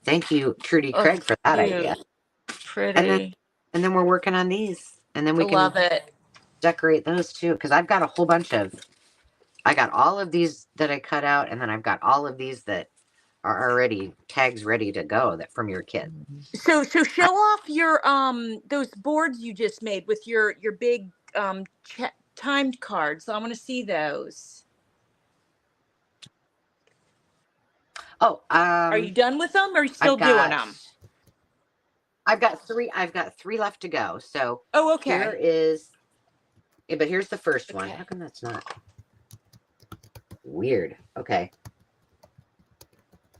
thank you, Trudy Oh, Craig, for that idea. cute. And then Pretty. and then we're working on these. And then I we can love it. decorate those too. Because I've got a whole bunch of I got all of these that I cut out, and then I've got all of these that are already tags ready to go that from your kit. So show off your those boards you just made with your big timed cards. I want to see those. Oh, Are you done with them or are you still doing them? I've got three. I've got three left to go. So Oh, here okay. is. Yeah, but here's the first one. Okay. How come that's not weird? Okay,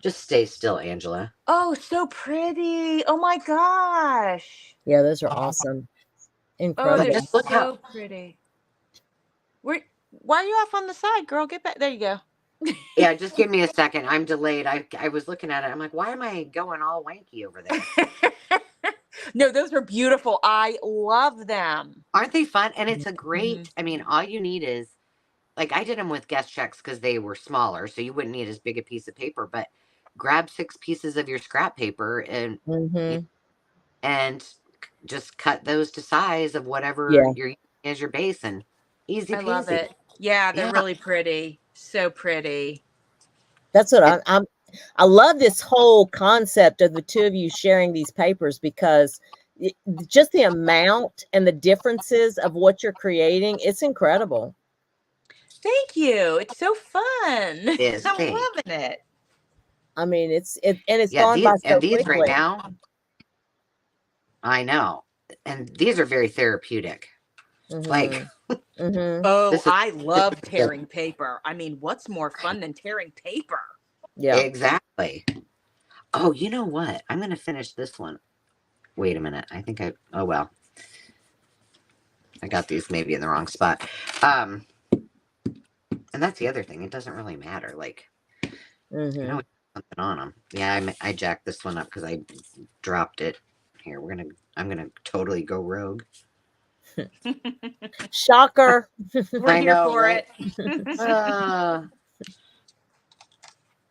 just stay still, Angela. Oh, so pretty. Oh my gosh. Yeah, those are awesome. Oh, Incredible. they're Just look how. so pretty. Why are you off on the side, girl? Get back. There you go. Yeah, just give me a second. I'm delayed. I was looking at it. I'm like, why am I going all wanky over there? No, those are beautiful. I love them. Aren't they fun? And it's a great. Mhm. I mean, all you need is like I did them with guest checks because they were smaller, so you wouldn't need as big a piece of paper. But grab 6 pieces of your scrap paper Mm-hmm. and just cut those to size of whatever Yeah. you're using as your base, and easy I love peasy. it. Yeah, they're Yeah. really pretty. So pretty. That's what And I love this whole concept of the two of you sharing these papers because just the amount and the differences of what you're creating, it's incredible. Thank you. It's so fun. is I'm thanks. loving it. I mean, it's Yeah, gone by so these right quickly. now, I know. And these are very therapeutic. Like Mm-hmm. Mm-hmm. Oh, this is I love tearing paper. I mean, what's more fun than tearing paper? Yeah. exactly. Oh, you know what? I'm gonna finish this one. Wait a minute. I think oh well. I got these maybe in the wrong spot. And that's the other thing. It doesn't really matter. Like, Mm-hmm. I know something on them. Yeah, I jacked this one up because I dropped it. Here, I'm gonna totally go rogue. Shocker. We're I here know, for right? it.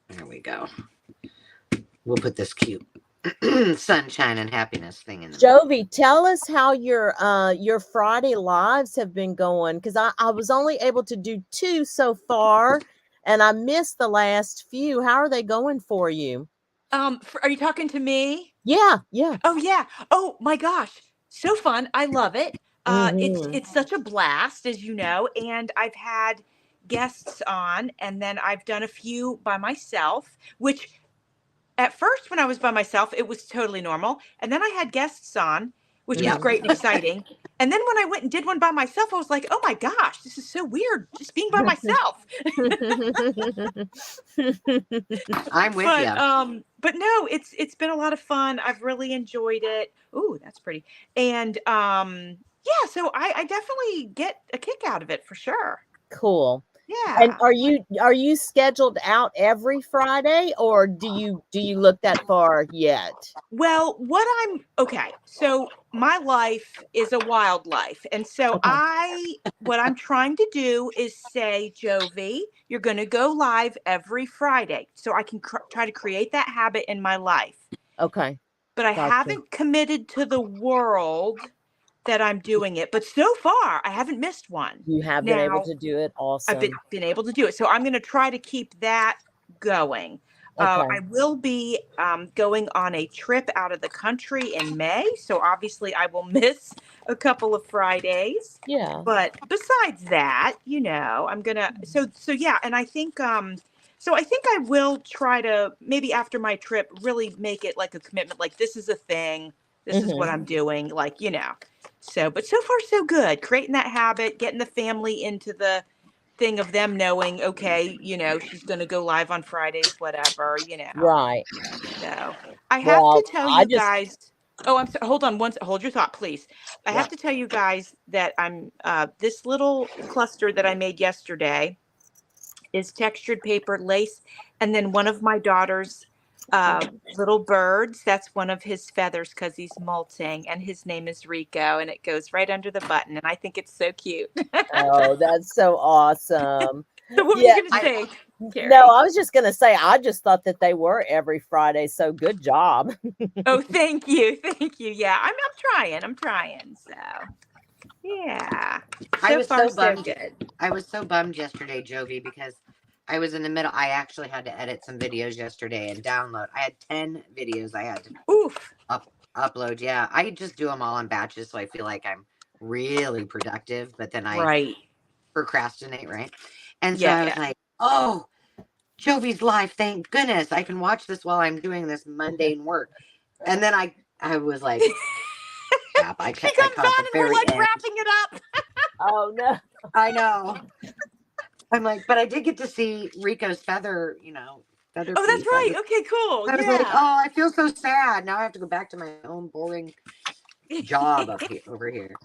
There we go. We'll put this cute sunshine and happiness thing in. Jovi, tell us how your Friday lives have been going, because I was only able to do 2 so far, and I missed the last few. How are they going for you? Are you talking to me? Yeah, yeah. Oh yeah. Oh my gosh. So fun. I love it. Mhm. It's such a blast, as you know, and I've had guests on and then I've done a few by myself, which at first when I was by myself, it was totally normal. And then I had guests on, which was Mhm. great and exciting. And then when I went and did one by myself, I was like, oh my gosh, this is so weird just being by myself. I'm with you. But no, it's been a lot of fun. I've really enjoyed it. Ooh, that's pretty. And yeah, so I definitely get a kick out of it for sure. Cool. And Yeah. are you scheduled out every Friday, or do you look that far yet? Well, okay. So my life is a wildlife. And so Okay. what I'm trying to do is say, Jovi, you're going to go live every Friday. So I can try to create that habit in my life. Okay. But I Gotcha. haven't committed to the world that I'm doing it. But so far, I haven't missed one. You have been able Now, to do it. Awesome. I've been able to do it. So I'm going to try to keep that going. Okay. I will be going on a trip out of the country in May. So obviously I will miss a couple of Fridays. Yeah. But besides that, I'm going to, so yeah. And I think So I think I will try to, maybe after my trip, really make it like a commitment. Like, this is a thing. This is what I'm doing. Like, So, but so far so good. Creating that habit, getting the family into the thing of them knowing, okay, she's going to go live on Fridays, whatever. Right. So I have to Well, tell I you just guys. Oh, I'm sorry. Hold on hold your thought, please. I yeah. have to tell you guys that I'm this little cluster that I made yesterday is textured paper lace, and then one of my daughter's little birds. That's one of his feathers because he's molting, and his name is Rico, and it goes right under the button, and I think it's so cute. Oh, that's so awesome. So what were you Yeah. gonna say, No, Carrie? I was just gonna say I just thought that they were every Friday, so good job. Oh, thank you, Yeah, I'm trying. So yeah, I so was far so so bummed. good. I was so bummed yesterday, Jovi, because I was in the middle. I actually had to edit some videos yesterday and download. I had 10 videos I had to Oof. upload. Yeah, I just do them all in batches, so I feel like I'm really productive, but then I Right. procrastinate, right? And so Yeah, I was yeah. like, oh, Jovi's live. Thank goodness I can watch this while I'm doing this mundane work. And then I was like, crap, I She I comes caught on the and we're very like end. wrapping it up. Oh no. I know. I'm like, but I did get to see Rico's feather, feather Oh, that's piece. right. Okay, cool. I was like, Yeah. oh, I feel so sad. Now I have to go back to my own boring job over here.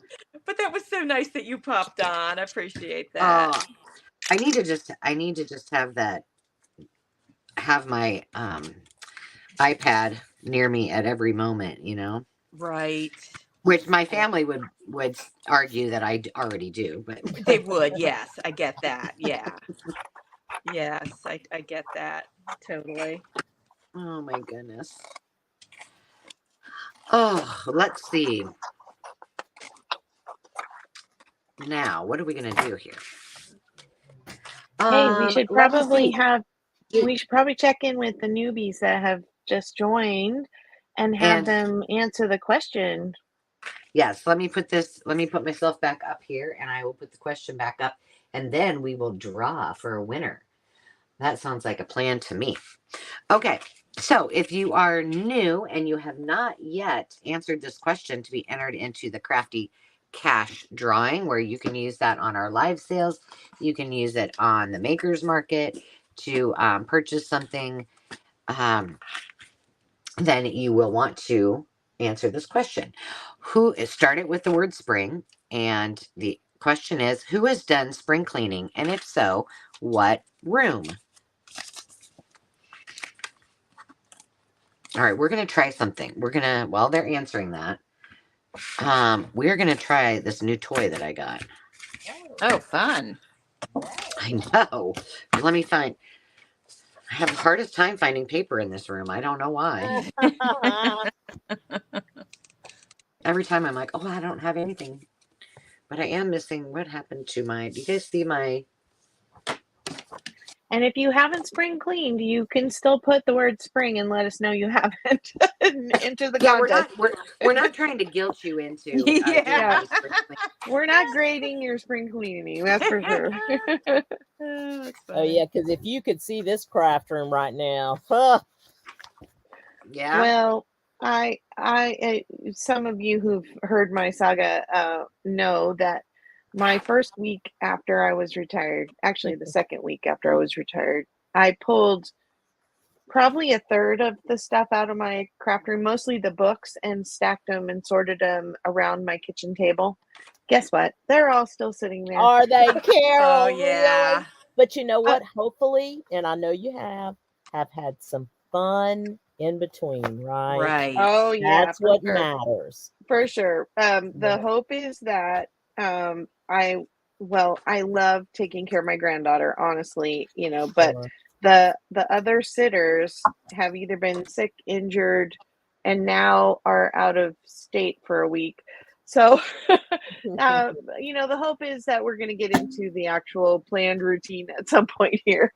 But that was so nice that you popped on. I appreciate that. Oh, I need to just have my iPad near me at every moment. Right. Which my family would argue that I already do, but They would. Yes, I get that. Yeah. Yes, I get that. Totally. oh my goodness. Oh, let's see. Now, what are we gonna do here? Hey, we should Let me probably see. we should probably check in with the newbies that have just joined and have And them answer the question. yes, let me put myself back up here, and I will put the question back up, and then we will draw for a winner. That sounds like a plan to me. Okay, so if you are new and you have not yet answered this question to be entered into the Crafty Cash drawing, where you can use that on our live sales, you can use it on the Makers Market to purchase something, then you will want to answer this question. Who started with the word spring? And the question is, who has done spring cleaning? And if so, what room? All right, we're going to try something. While they're answering that, we're going to try this new toy that I got. Oh, fun. I know. Let me find. I have the hardest time finding paper in this room. I don't know why. Every time I'm like, oh, I don't have anything. But I am missing. What happened to my. Do you guys see my. And if you haven't spring cleaned, you can still put the word spring and let us know you haven't into the Yeah, contest. we're not trying to guilt you into doing Yeah. any spring cleaning. We're not grading your spring cleaning, that's for sure. That's Oh funny. yeah, because if you could see this craft room right now, Yeah. Well, I some of you who've heard my saga know that my first week after I was retired, actually the second week after I was retired, I pulled probably a third of the stuff out of my craft room, mostly the books, and stacked them and sorted them around my kitchen table. Guess what? They're all still sitting there. are they, Carol? Oh, yeah. Really? But you know what? Hopefully, and I know you have had some fun in between, right? Right. Oh yeah, That's for what sure. matters. For sure. The hope is that I love taking care of my granddaughter, honestly, but Sure. the other sitters have either been sick, injured, and now are out of state for a week. So, the hope is that we're going to get into the actual planned routine at some point here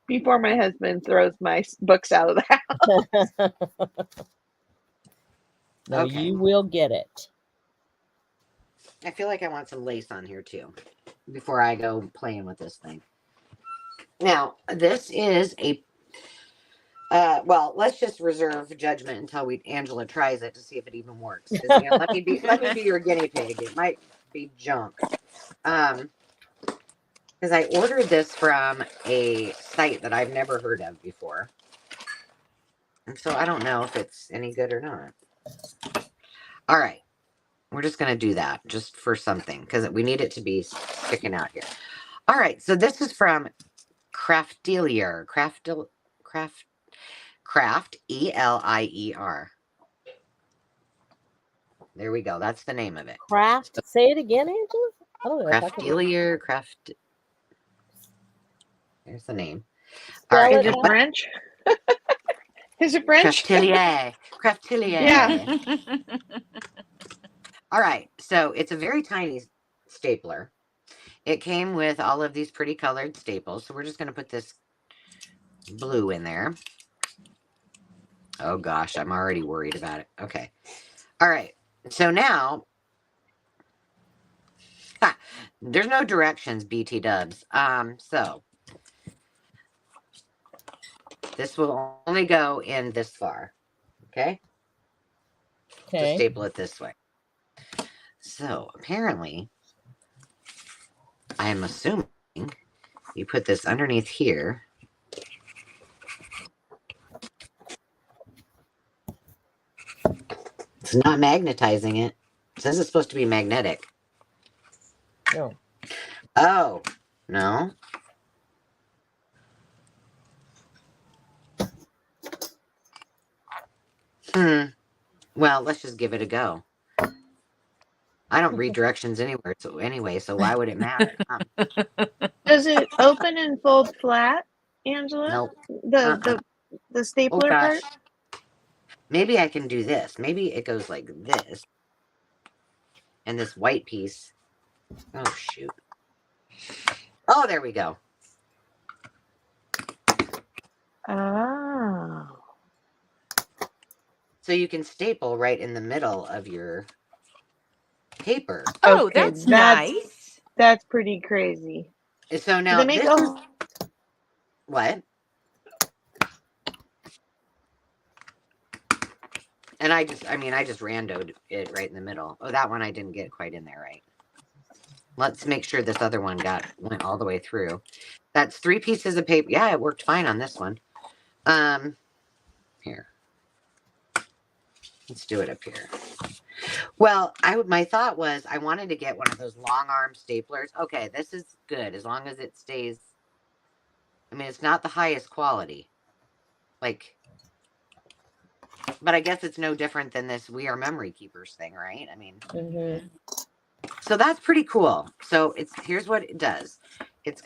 before my husband throws my books out of the house. No, Okay. you will get it. I feel like I want some lace on here too before I go playing with this thing. Now, this is a well, let's just reserve judgment until Angela tries it to see if it even works. Because let me be your guinea pig. It might be junk. Because I ordered this from a site that I've never heard of before, and so I don't know if it's any good or not. All right, we're just gonna do that just for something because we need it to be sticking out here. All right, so this is from Craftelier. Craft Elier. There we go. That's the name of it. Craft. Say it again, Angela. I don't know if I can Craftelier. There's the name. spell All right. Is it it out. French? Is it French? Craftelier. Craftelier. Yeah. All right. So it's a very tiny stapler. It came with all of these pretty colored staples. So we're just going to put this blue in there. Oh gosh, I'm already worried about it. Okay. All right. So now, there's no directions, BT dubs. So this will only go in this far. Okay. To Okay. staple it this way. So apparently, I am assuming you put this underneath here. It's not magnetizing it. It says it's supposed to be magnetic. No. Oh, no. Well, let's just give it a go. I don't read directions anywhere, so why would it matter? Does it open and fold flat, Angela? Nope. The Oh stapler gosh. part? Maybe I can do this. Maybe it goes like this. And this white piece. Oh, shoot. Oh, there we go. Oh. So you can staple right in the middle of your paper. Oh, Okay, that's nice. That's pretty crazy. So Do now they make this is what? And I just randoed it right in the middle. Oh, that one I didn't get quite in there right. Let's make sure this other one went all the way through. That's 3 pieces of paper. Yeah, it worked fine on this one. Here. Let's do it up here. Well, my thought was I wanted to get one of those long arm staplers. Okay, this is good as long as it stays. I mean, it's not the highest quality. Like, but I guess it's no different than this We Are Memory Keepers thing, right? I mean, so that's pretty cool. So here's what it does. It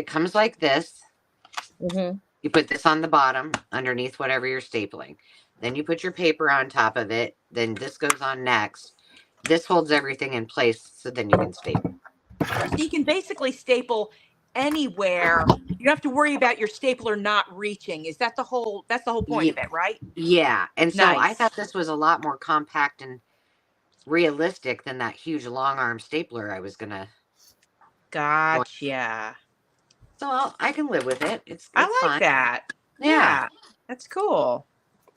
comes like this. You put this on the bottom underneath whatever you're stapling. Then you put your paper on top of it. Then this goes on next. This holds everything in place so then you can staple. So you can basically staple anywhere. You don't have to worry about your stapler not reaching. That's the whole point of it, right? Yeah. And so I Nice. thought this was a lot more compact and realistic than that huge long arm stapler I was gonna. Gotcha. So I can live with it. It's I like fine. that. Yeah. That's cool.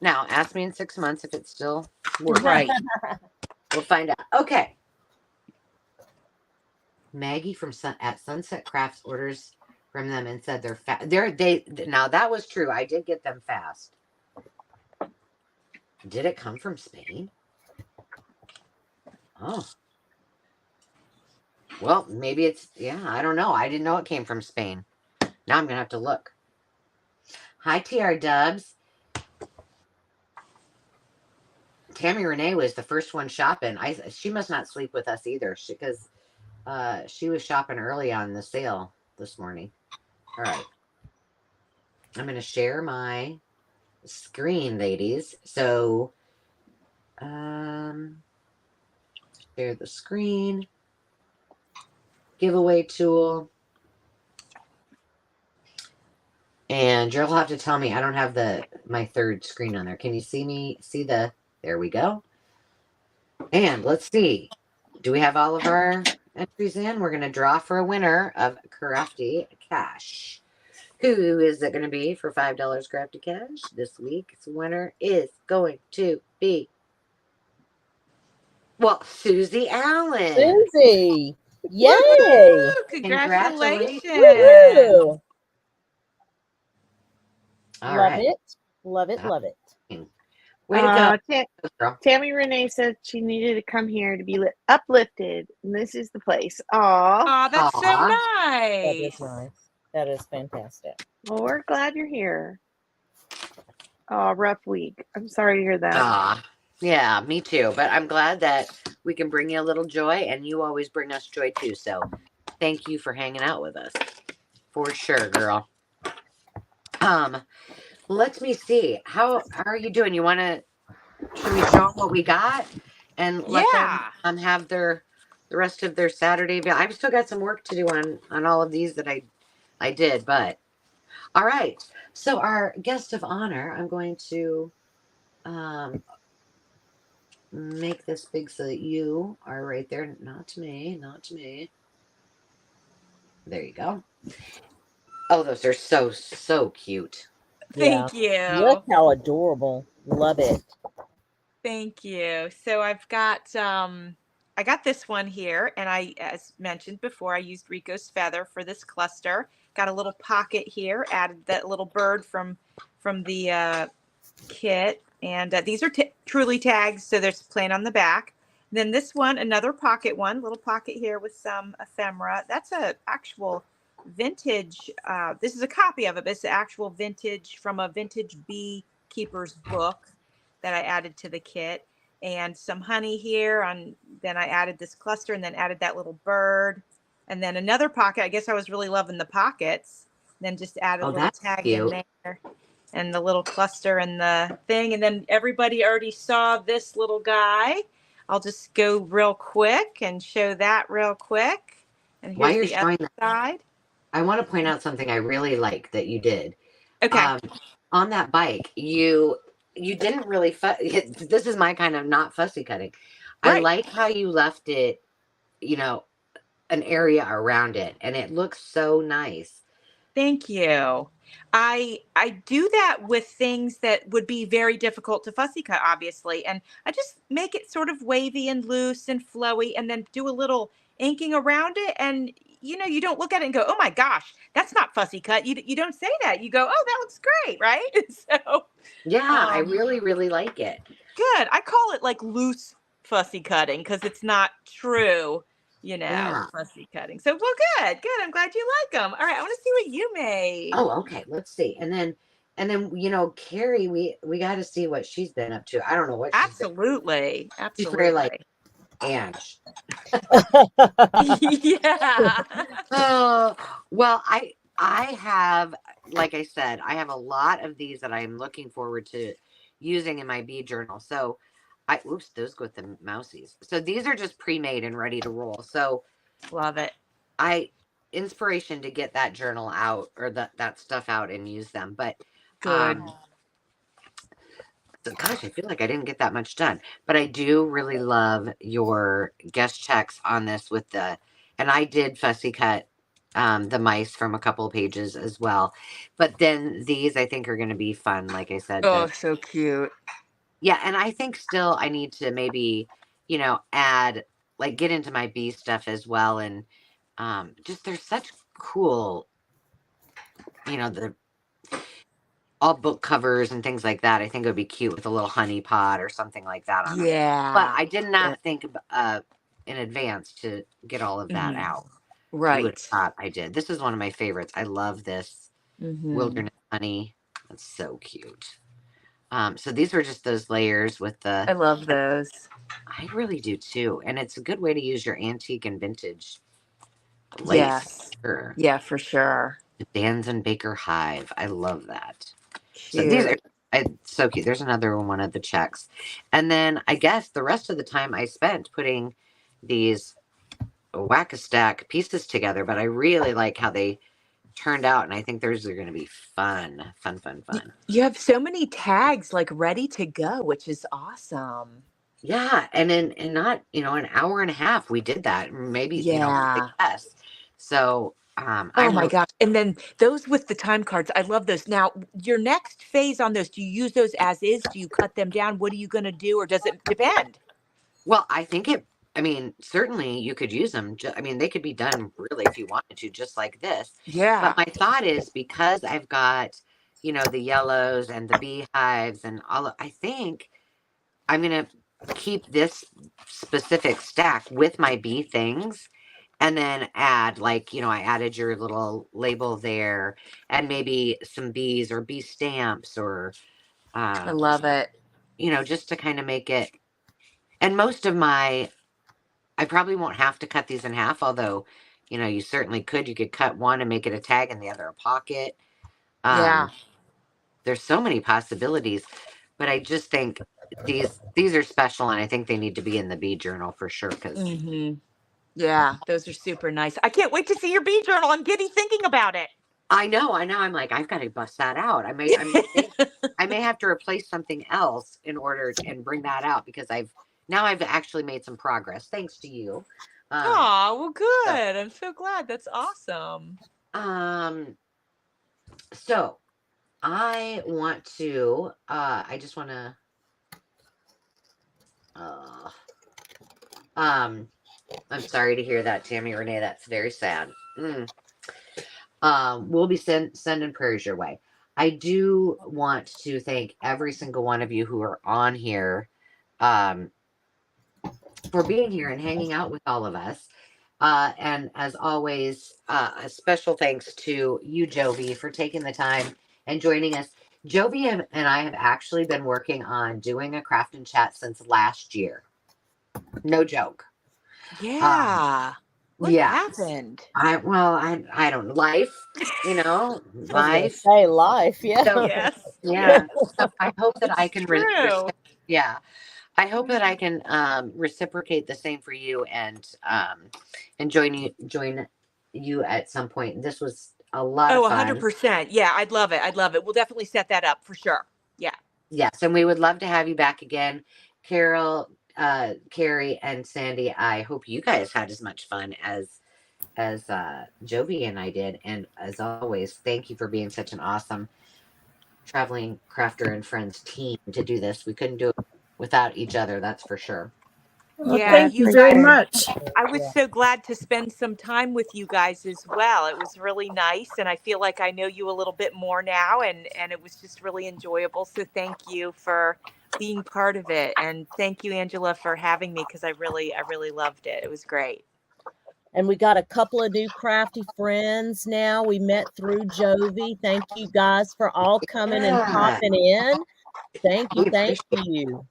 Now ask me in 6 months if it's still working. Right. We'll find out. Okay. Maggie at Sunset Crafts orders from them and said they're fast. Now that was true. I did get them fast. Did it come from Spain? Oh. Well, maybe I don't know. I didn't know it came from Spain. Now I'm going to have to look. Hi, TR Dubs. Tammy Renee was the first one shopping. She must not sleep with us either because she was shopping early on the sale this morning. All right. I'm going to share my screen, ladies. So, share the screen. Giveaway tool. And you'll have to tell me. I don't have my third screen on there. Can you see me? There we go. And let's see. Do we have all of our entries in. We're going to draw for a winner of Crafty Cash. Who is it going to be for $5 Crafty Cash? This week's winner is going to be, well, Susie Allen. Susie. Yay. Woohoo! Congratulations. Congratulations. Woo. All Love right. it. Love it. Love it. Way to go, girl. Tammy Renee said she needed to come here to be uplifted, and this is the place. Aw. Oh, that's so Aw. That is nice. nice. That is fantastic. Well, we're glad you're here. Oh, rough week. I'm sorry to hear that. Aw. Yeah, me too. But I'm glad that we can bring you a little joy, and you always bring us joy too. So thank you for hanging out with us. For sure, girl. Let me see. How are you doing? Should we show them what we got and let them have the rest of their Saturday? I've still got some work to do on all of these that I did, but all right. So our guest of honor, I'm going to make this big so that you are right there. Not me. There you go. Oh, those are so cute. Thank you. Look how adorable. Love it. Thank you. So I've got I got this one here, and as mentioned before, I used Rico's feather for this cluster. Got a little pocket here, added that little bird from the kit, and these are truly tags, so there's plain on the back. Then this one, another pocket one, little pocket here with some ephemera. That's a actual vintage. This is a copy of it, but it's the actual vintage from a vintage beekeeper's book that I added to the kit, and some honey here. Then I added this cluster, and then added that little bird, and then another pocket. I guess I was really loving the pockets. Then just added a little tag cute. in there, and the little cluster and the thing. And then everybody already saw this little guy. I'll just go real quick and show that real quick. And While here's you're the showing other that, side. I want to point out something I really like that you did. Okay. On that bike, you didn't really this is my kind of not fussy cutting. I Right. like how you left it, an area around it, and it looks so nice. Thank you. I do that with things that would be very difficult to fussy cut, obviously, and I just make it sort of wavy and loose and flowy, and then do a little inking around it, and you don't look at it and go, "Oh my gosh, that's not fussy cut." You don't say that. You go, "Oh, that looks great," right? So Yeah, I really, really like it. good. I call it like loose fussy cutting because it's not true, fussy cutting. So, well, good. I'm glad you like them. All right, I want to see what you made. Oh, okay. Let's see. And then Carrie, we got to see what she's been up to. I don't know what Absolutely. she's very like Ange. Yeah. Oh, well, I have, like I said, I have a lot of these that I'm looking forward to using in my bead journal. So those go with the mousies. So these are just pre-made and ready to roll. So Love it. Inspiration to get that journal out or that stuff out and use them. But Good. so gosh, I feel like I didn't get that much done, but I do really love your guest checks on this and I did fussy cut the mice from a couple of pages as well. But then these I think are going to be fun. Like I said, Oh, so cute. yeah. And I think still I need to maybe, add, like, get into my bee stuff as well. And just there's such cool, the all book covers and things like that. I think it would be cute with a little honey pot or something like that on them. But I did not think in advance to get all of that out. Right. You would have thought I did. This is one of my favorites. I love this wilderness honey. That's so cute. So these were just those layers with I love those. I really do too. And it's a good way to use your antique and vintage lace. Yes. Sure. Yeah, for sure. The Dan's and Baker Hive. I love that. Cute. So these are so cute. There's another one of the checks. And then I guess the rest of the time I spent putting these whack-a-stack pieces together, but I really like how they turned out, and I think those are going to be fun. You have so many tags like ready to go, which is awesome. Yeah, and in not, an hour and a half we did that, maybe, Yeah. less. So, Oh I'm my really, gosh. And then those with the time cards, I love those. Now, your next phase on those, do you use those as is? Do you cut them down? What are you going to do? Or does it depend? well, I mean, certainly you could use them. I mean, they could be done really if you wanted to, just like this. Yeah. But my thought is because I've got, the yellows and the beehives and I think I'm gonna keep this specific stack with my bee things and then add, like, I added your little label there and maybe some bees or bee stamps or I love it. just to kind of make it. And I probably won't have to cut these in half, although, you certainly could. You could cut one and make it a tag and the other a pocket. Yeah. Um, there's so many possibilities, but I just think these are special, and I think they need to be in the bee journal for sure. Because Yeah. Those are super nice. I can't wait to see your bee journal. I'm giddy thinking about it. I know. I'm like, I've got to bust that out. I may have to replace something else in order and bring that out because I've actually made some progress thanks to you. Oh, well, So, good. I'm so glad. That's awesome. um, so I want to. I just want to. Uh, um, I'm sorry to hear that, Tammy Renee. That's very sad. We'll be sending prayers your way. I do want to thank every single one of you who are on here, um, for being here and hanging out with all of us. And as always, a special thanks to you, Jovi, for taking the time and joining us. Jovi and I have actually been working on doing a craft and chat since last year. No joke. Yeah. What Yeah. happened? I don't know. Life, I was gonna life. say life, yeah. So Yes. yeah. So I hope that I It's can true. yeah. I hope that I can reciprocate the same for you and join you at some point. This was a lot Oh, of fun. 100%. Yeah, I'd love it. I'd love it. We'll definitely set that up for sure. Yeah. Yes, and we would love to have you back again. Carol, Carrie, and Sandy, I hope you guys had as much fun as Jovi and I did. And as always, thank you for being such an awesome traveling crafter and friends team to do this. We couldn't do it without each other, that's for sure. Well, Yeah, thank you you very guys, much. I was so glad to spend some time with you guys as well. It was really nice, and I feel like I know you a little bit more now, and it was just really enjoyable. So thank you for being part of it, and thank you, Angela, for having me because I really loved it. It was great. And we got a couple of new crafty friends now. We met through Jovi. Thank you guys for all coming and Yeah, popping in. Thank you, we thank appreciate you.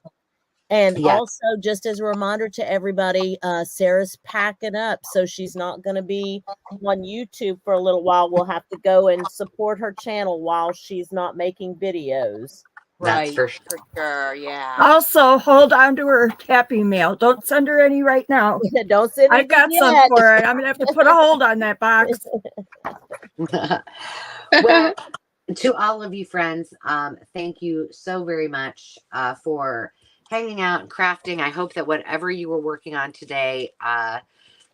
And Yeah, also, just as a reminder to everybody, Sarah's packing up, so she's not going to be on YouTube for a little while. We'll have to go and support her channel while she's not making videos. that's Right, for sure. for sure. Yeah. Also, hold on to her happy mail. Don't send her any right now. Don't send I anything got some yet. for her. I'm gonna have to put a hold on that box. Well, to all of you friends, thank you so very much for hanging out and crafting. I hope that whatever you were working on today,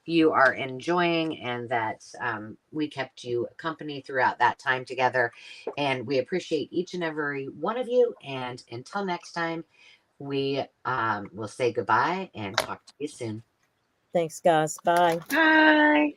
you are enjoying and that we kept you company throughout that time together. And we appreciate each and every one of you. And until next time, we will say goodbye and talk to you soon. Thanks, guys. Bye. Hi.